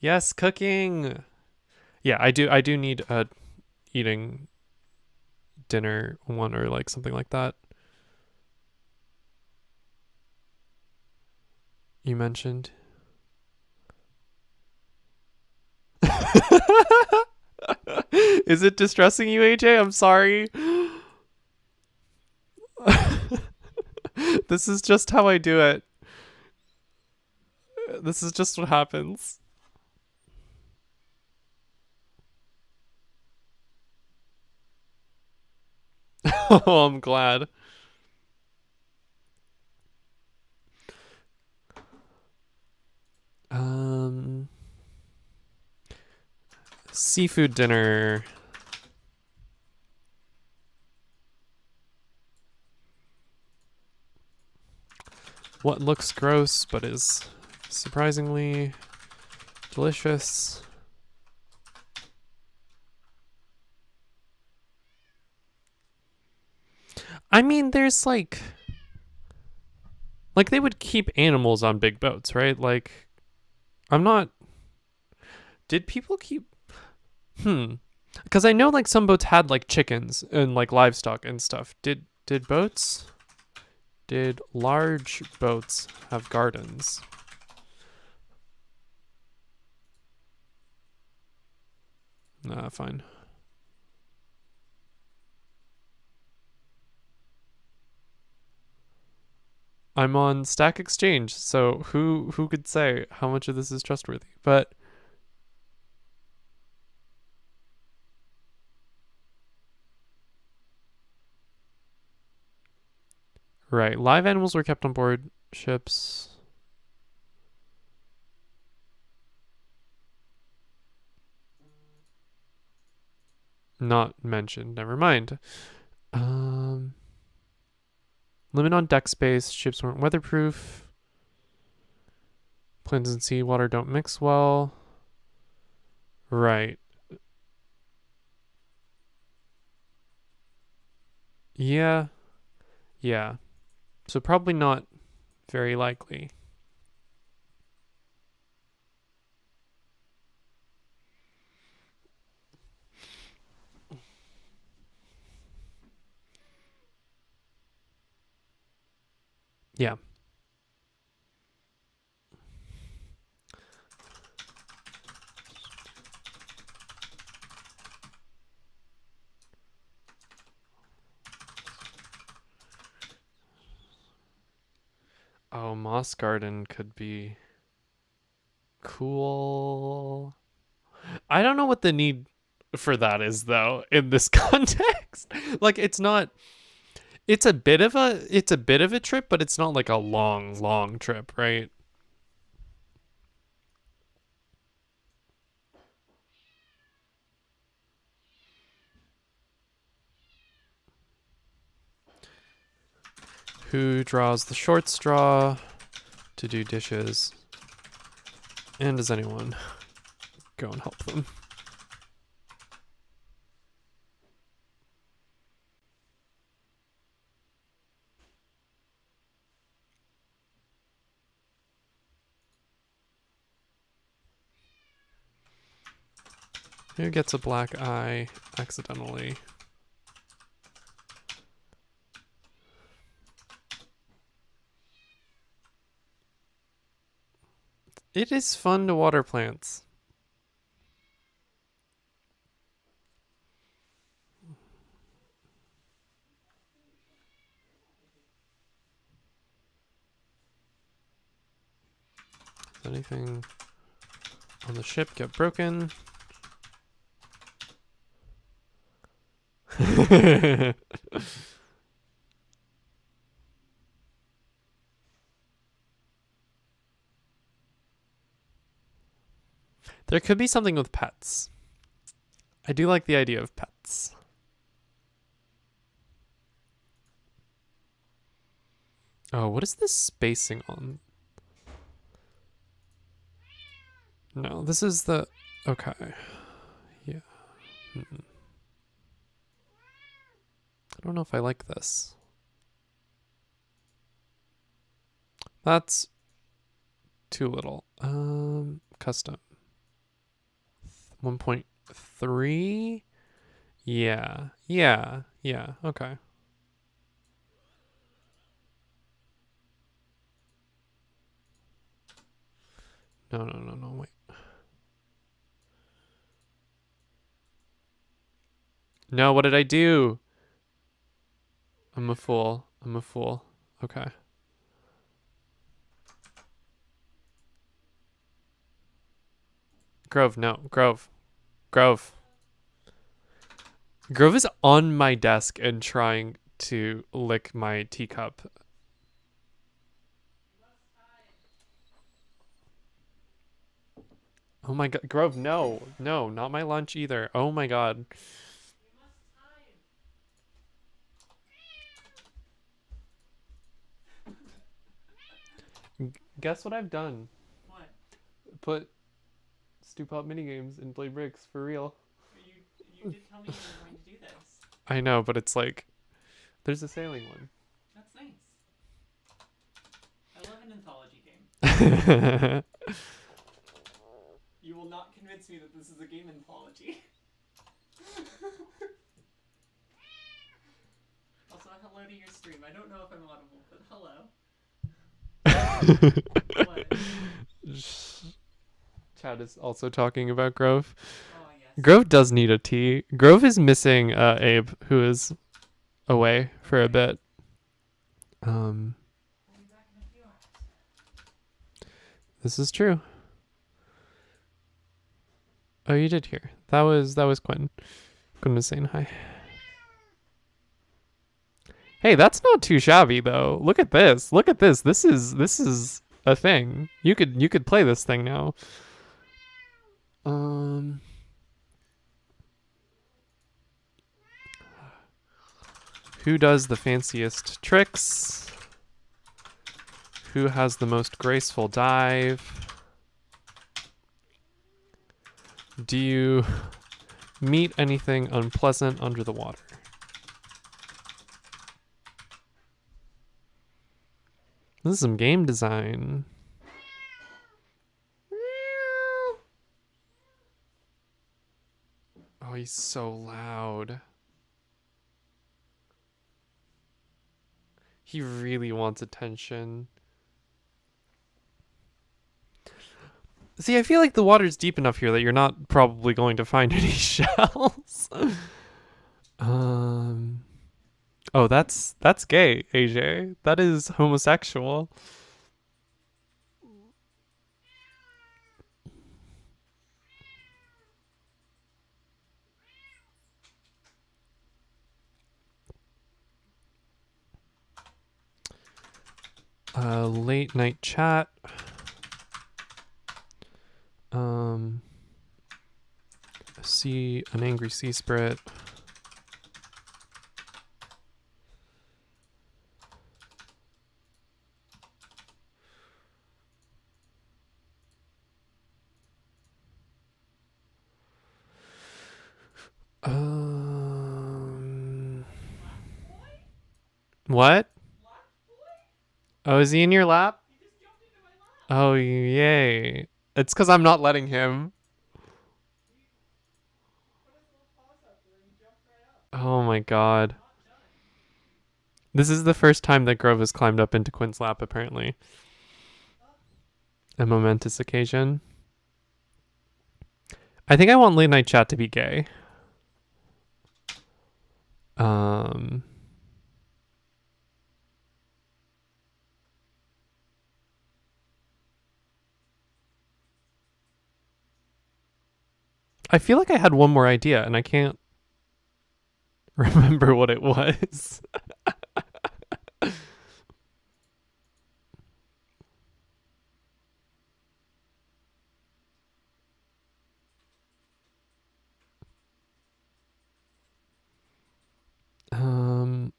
Yes, cooking. Yeah, I do need a eating dinner one or like something like that. You mentioned. Is it distressing you, AJ? I'm sorry. This is just how I do it. This is just what happens. Oh, I'm glad. Seafood dinner. What looks gross but is surprisingly delicious. I mean, there's like they would keep animals on big boats, right? Like, I'm not. Did people keep? Because I know like some boats had like chickens and like livestock and stuff. Did boats? Did large boats have gardens? Nah, fine. I'm on Stack Exchange, so who could say how much of this is trustworthy? But right, live animals were kept on board ships. Not mentioned. Never mind. Limit on deck space. Ships weren't weatherproof. Plains and seawater don't mix well. Right. Yeah. Yeah. So probably not very likely. Yeah. Oh, Moss Garden could be cool. I don't know what the need for that is though in this context. Like it's a bit of a trip, but it's not like a long trip, right? Who draws the short straw to do dishes? And does anyone go and help them? Who gets a black eye accidentally? It is fun to water plants. Does anything on the ship get broken? There could be something with pets. I do like the idea of pets. Oh, what is this spacing on? No, this is the... Okay. Yeah. I don't know if I like this. That's too little. Custom. 1.3? Yeah. Okay. No, wait. No, what did I do? I'm a fool. Okay. Grove, no. Grove. Grove is on my desk and trying to lick my teacup. Oh my god. Grove, no. No, not my lunch either. Oh my god. Guess what I've done? What? Put stewpot minigames and play bricks for real. You did tell me you were going to do this. I know, but it's like there's a sailing one. That's nice. I love an anthology game. You will not convince me that this is a game anthology. Also, hello to your stream. I don't know if I'm audible, but hello. What? Chad is also talking about Grove. Oh, yes. Grove does need a tea. Grove is missing Abe, who is away for a bit. We'll be back in a few hours. This is true. Oh, you did hear. That was Quinn. Quinn was saying hi. Hey, that's not too shabby though. Look at this. This is a thing. You could play this thing now. Who does the fanciest tricks? Who has the most graceful dive? Do you meet anything unpleasant under the water? This is some game design. Oh, he's so loud. He really wants attention. See, I feel like the water's deep enough here that you're not probably going to find any shells. Oh, that's gay, AJ. That is homosexual. Late night chat. See an angry sea spirit. Black boy? What? Black boy? Oh, is he in your lap? He just jumped into my lap. Oh, yay. It's because I'm not letting him. He put his little paws up and then he jumped right up. Oh my god. Not done. This is the first time that Grove has climbed up into Quinn's lap, apparently. Oh, A momentous occasion. I think I want late night chat to be gay. Um, I feel like I had one more idea and I can't remember what it was. um,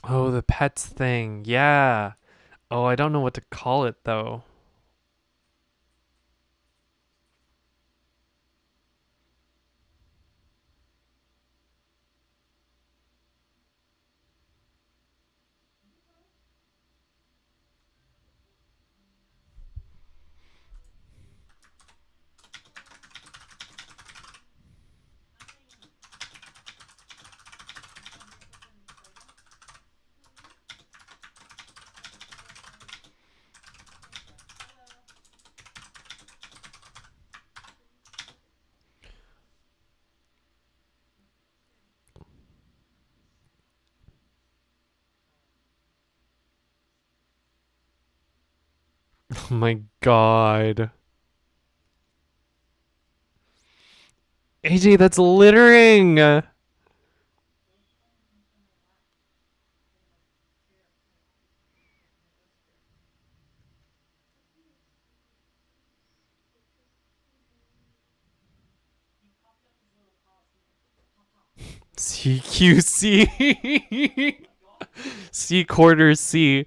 oh, the pets thing. Yeah. Oh, I don't know what to call it though. Oh my god. AJ, that's littering. he popped up his little paws. He went pop pop. Oh CQC. my god. C quarters C.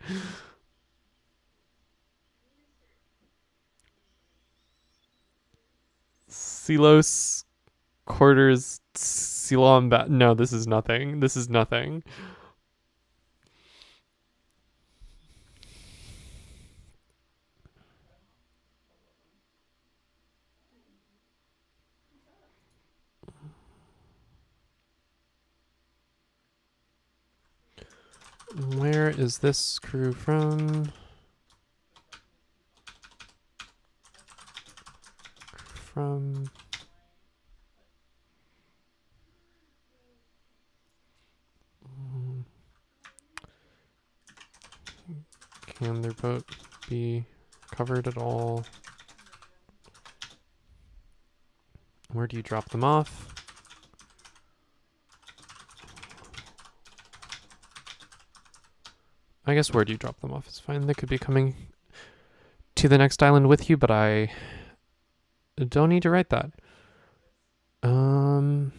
Silos quarters Silon No, this is nothing. This is nothing. Where is this crew from? From. Can their boat be covered at all? Where do you drop them off? I guess where do you drop them off is fine. They could be coming to the next island with you, but I don't need to write that. Um,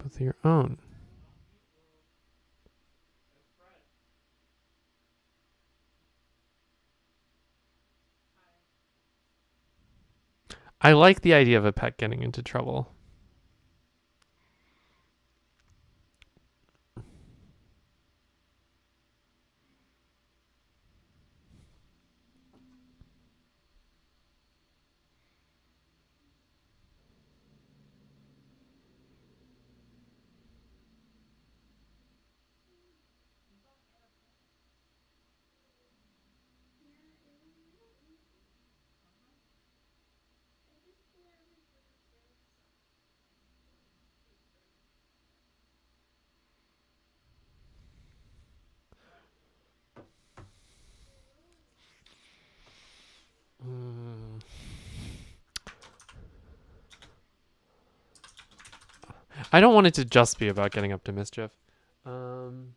with your own. I like the idea of a pet getting into trouble. I don't want it to just be about getting up to mischief. Um,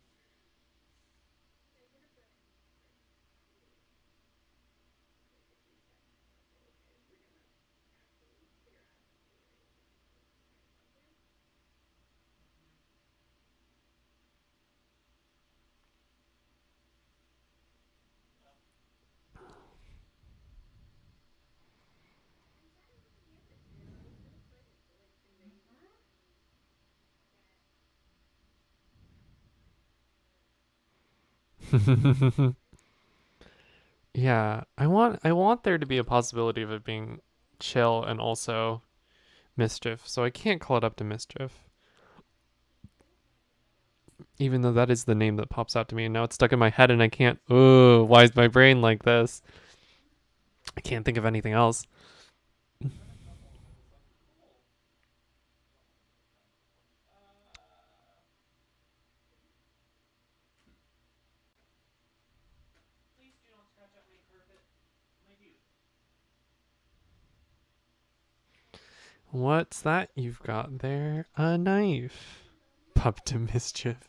yeah, I want there to be a possibility of it being chill and also mischief. So I can't call it up to mischief, even though that is the name that pops out to me. And now it's stuck in my head, and I can't. Oh, why is my brain like this? I can't think of anything else. Got a couple. It's like cool. Please do not scratch up my carpet, my dude. What's that you've got there? A knife. Up to mischief.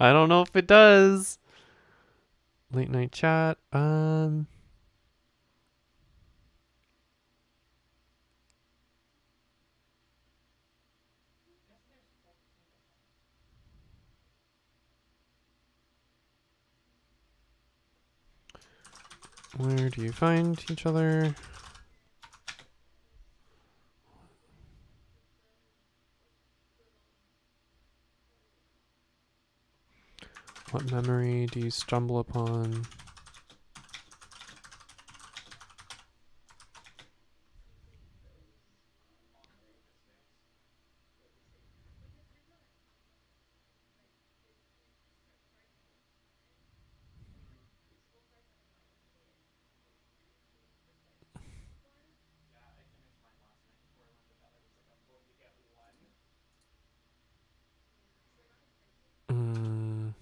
I don't know if it does. Late night chat. Guess there's 14 of them. Where do you find each other? What memory do you stumble upon? Yeah, I finished mine last night before I went to bed. I was like, I'm going to get one. Mm,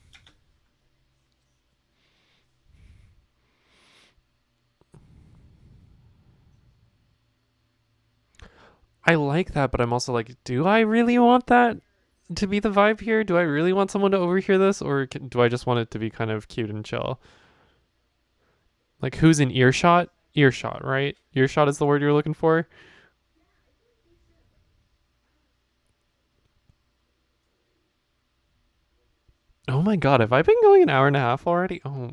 I like that, but I'm also like, do I really want that to be the vibe here? Do I really want someone to overhear this, or do I just want it to be kind of cute and chill? Like, who's in earshot? Earshot, right? Earshot is the word you're looking for. Oh my god, have I been going an hour and a half already? Oh,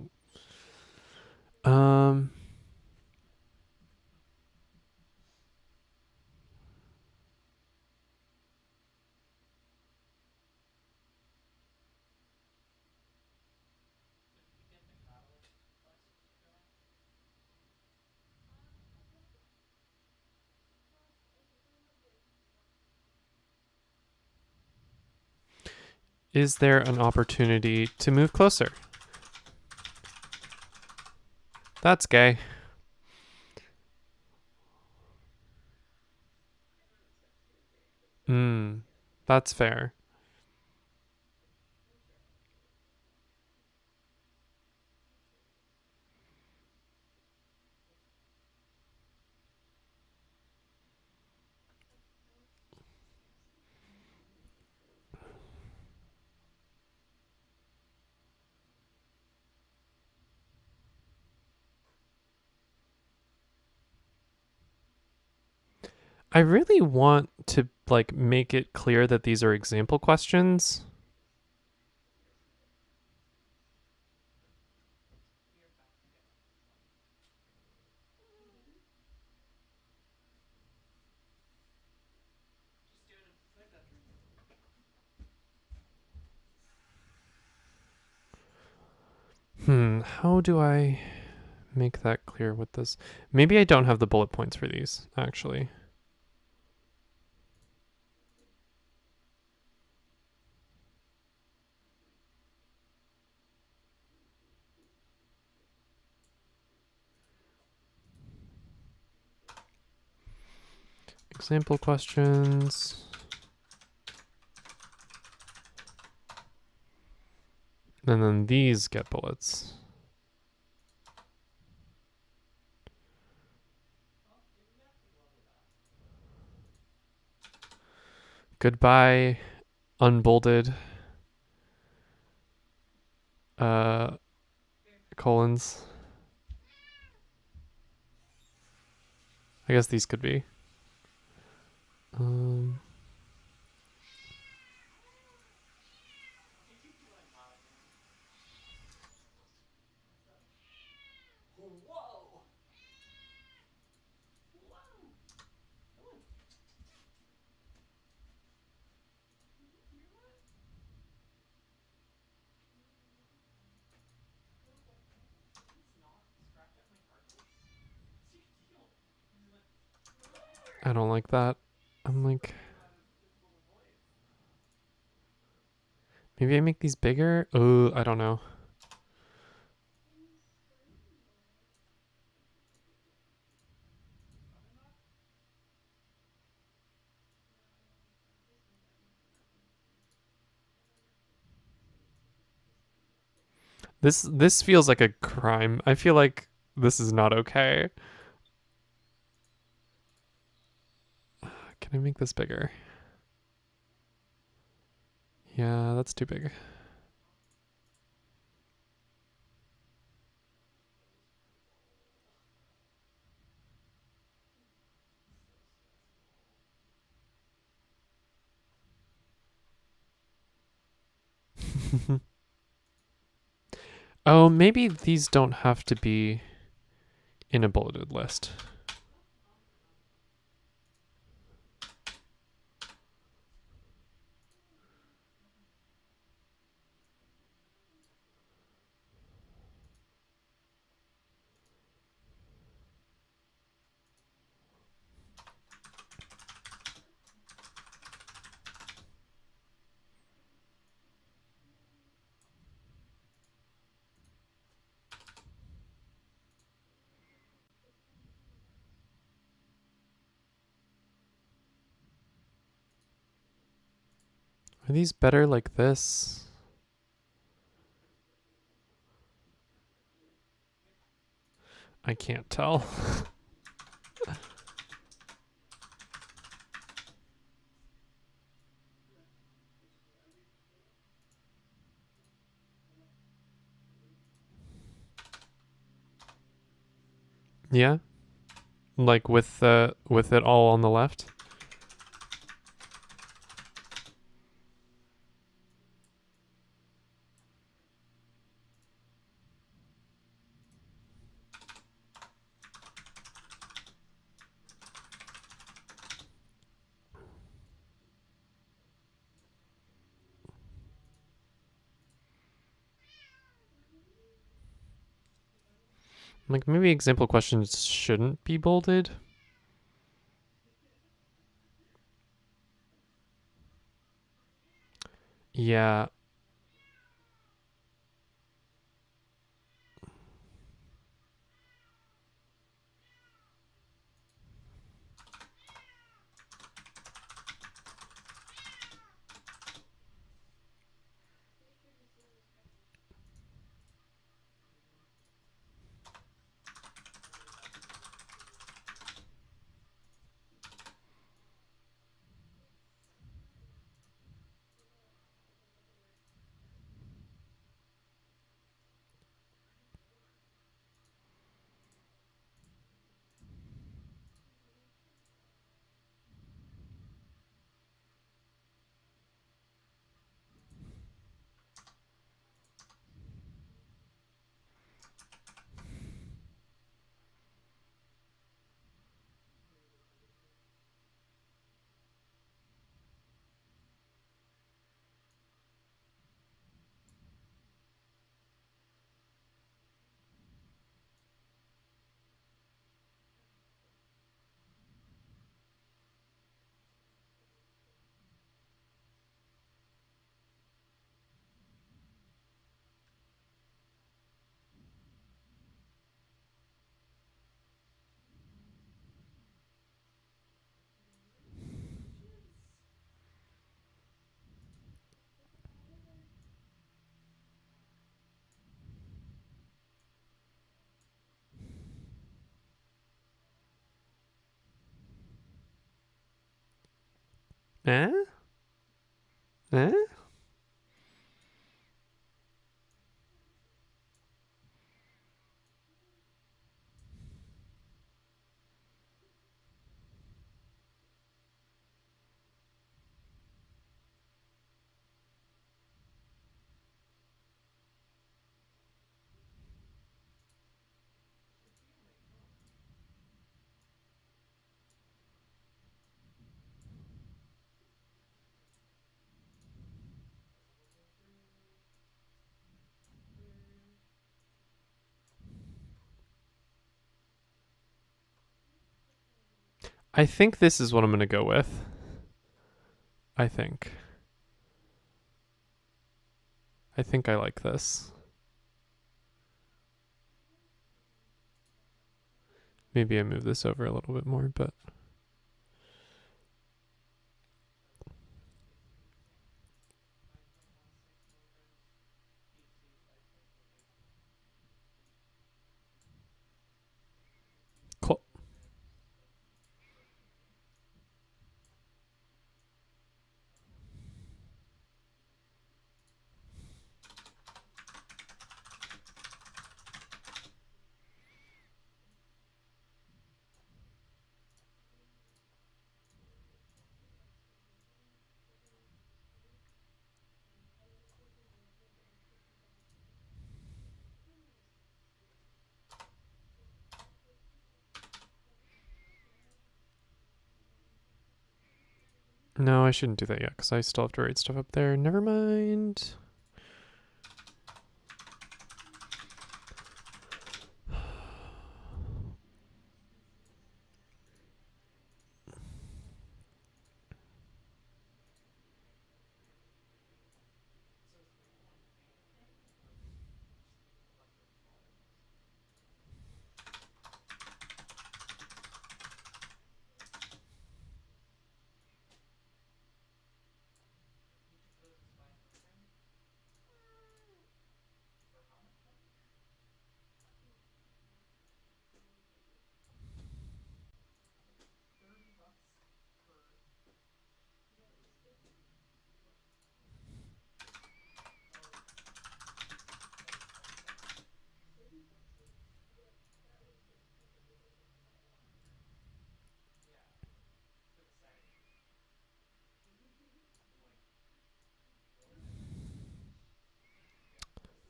um, Did you get the catalyst quest, Joanne? is there an opportunity to move closer? That's gay. Hmm, that's fair. I really want to like make it clear that these are example questions. We are about to get on this one. Just doing them since my bedroom. How do I make that clear with this? Maybe I don't have the bullet points for these, actually. Example questions. And then these get bullets. Well, give me back the glove of that. Goodbye, unbolded uh, Here. colons. I guess these could be. Um, You keep going loud, man. What's up? Whoa! Whoa! Come on. Did you hear that? Did he scratch at my carpet? What's your deal? He just went. I don't like that. I'm like, Something about his little voice. maybe I make these bigger. Oh, I don't know. Probably not. This feels like a crime. I feel like this is not okay. Can I make this bigger? Yeah, that's too big. Oh, maybe these don't have to be in a bulleted list. Are these better like this? I can't tell. Yeah, like with it all on the left. Like maybe example questions shouldn't be bolded. Yeah, Eh? Eh? I think this is what I'm gonna go with. I think. I think I like this. Maybe I move this over a little bit more, but cool. No, I shouldn't do that yet because I still have to write stuff up there. Never mind.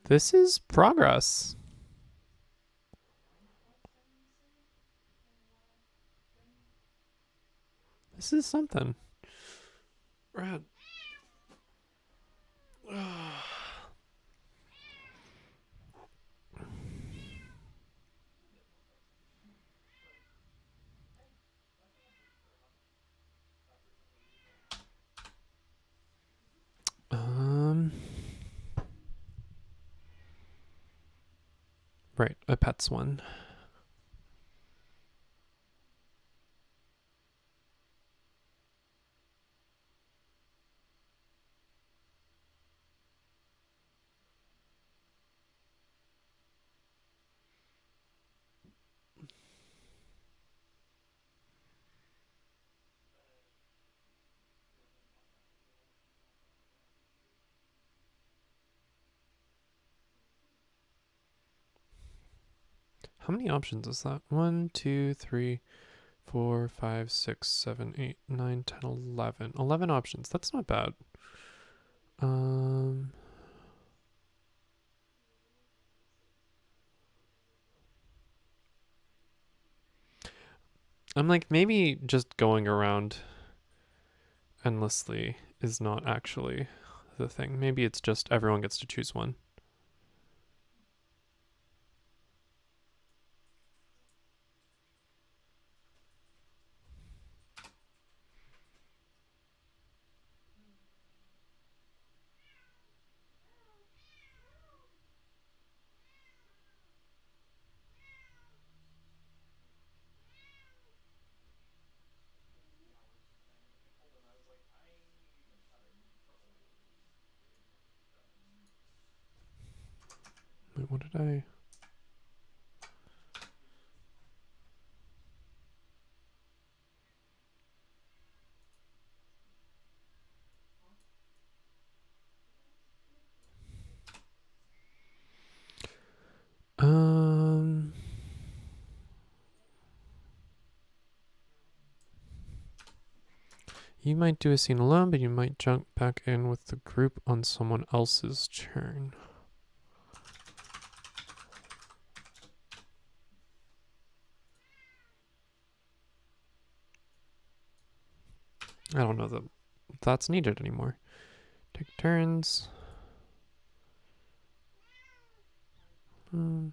This is progress. This is something. Rad. Um. Right, a pets one. How many options is that? 1, 2, 3, 4, 5, 6, 7, 8, 9, 10, 11. 11 options. That's not bad. Um. I'm like, maybe just going around endlessly is not actually the thing. Maybe it's just everyone gets to choose one. Wait, what did I? You might do a scene alone, but you might jump back in with the group on someone else's turn. I don't know that that's needed anymore. Take turns. Hmm.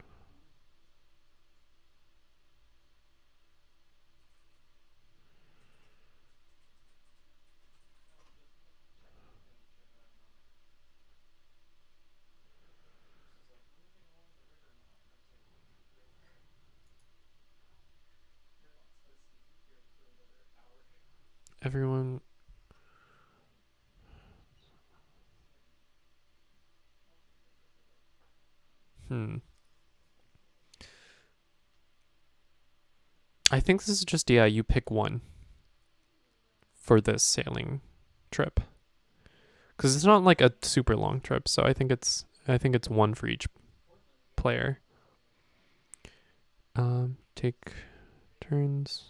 Everyone. Hmm. I think this is just, yeah, you pick one for this sailing trip. Because it's not like a super long trip, so I think it's one for each player. Take turns.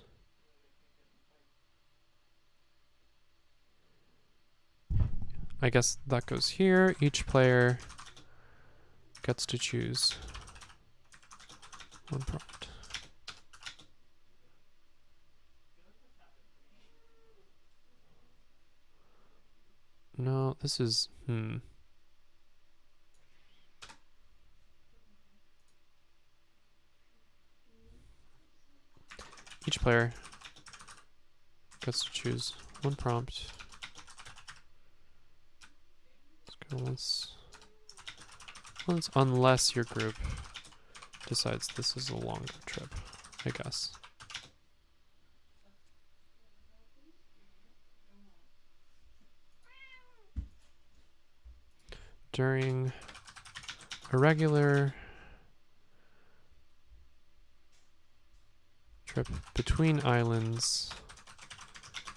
I guess that goes here. Each player gets to choose one prompt. No, this is Each player gets to choose one prompt. Let's go once, unless your group decides this is a longer trip, I guess. During a regular trip between islands,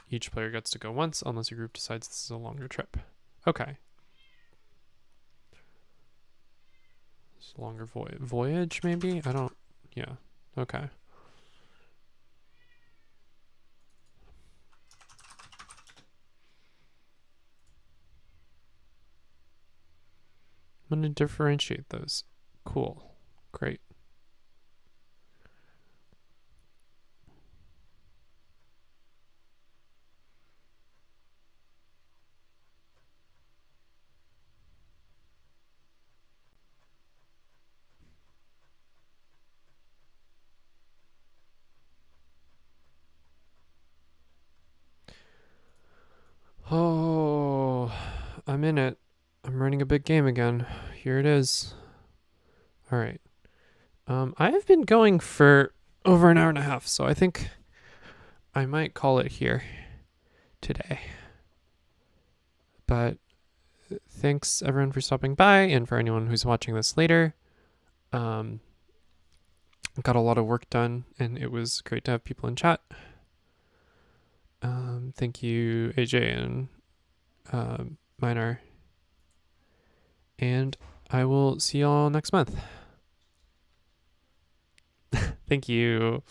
each player gets to go once unless your group decides this is a longer trip. Okay. It's a longer voyage, maybe? I don't... Yeah. Okay. I'm going to differentiate those. Cool. Great. Oh, I'm in it. I'm running a big game again. Here it is. All right. I have been going for over an hour and a half, so I think I might call it here today. But thanks everyone for stopping by, and for anyone who's watching this later. Got a lot of work done, and it was great to have people in chat. Thank you, AJ and Minar. And I will see y'all next month. Thank you.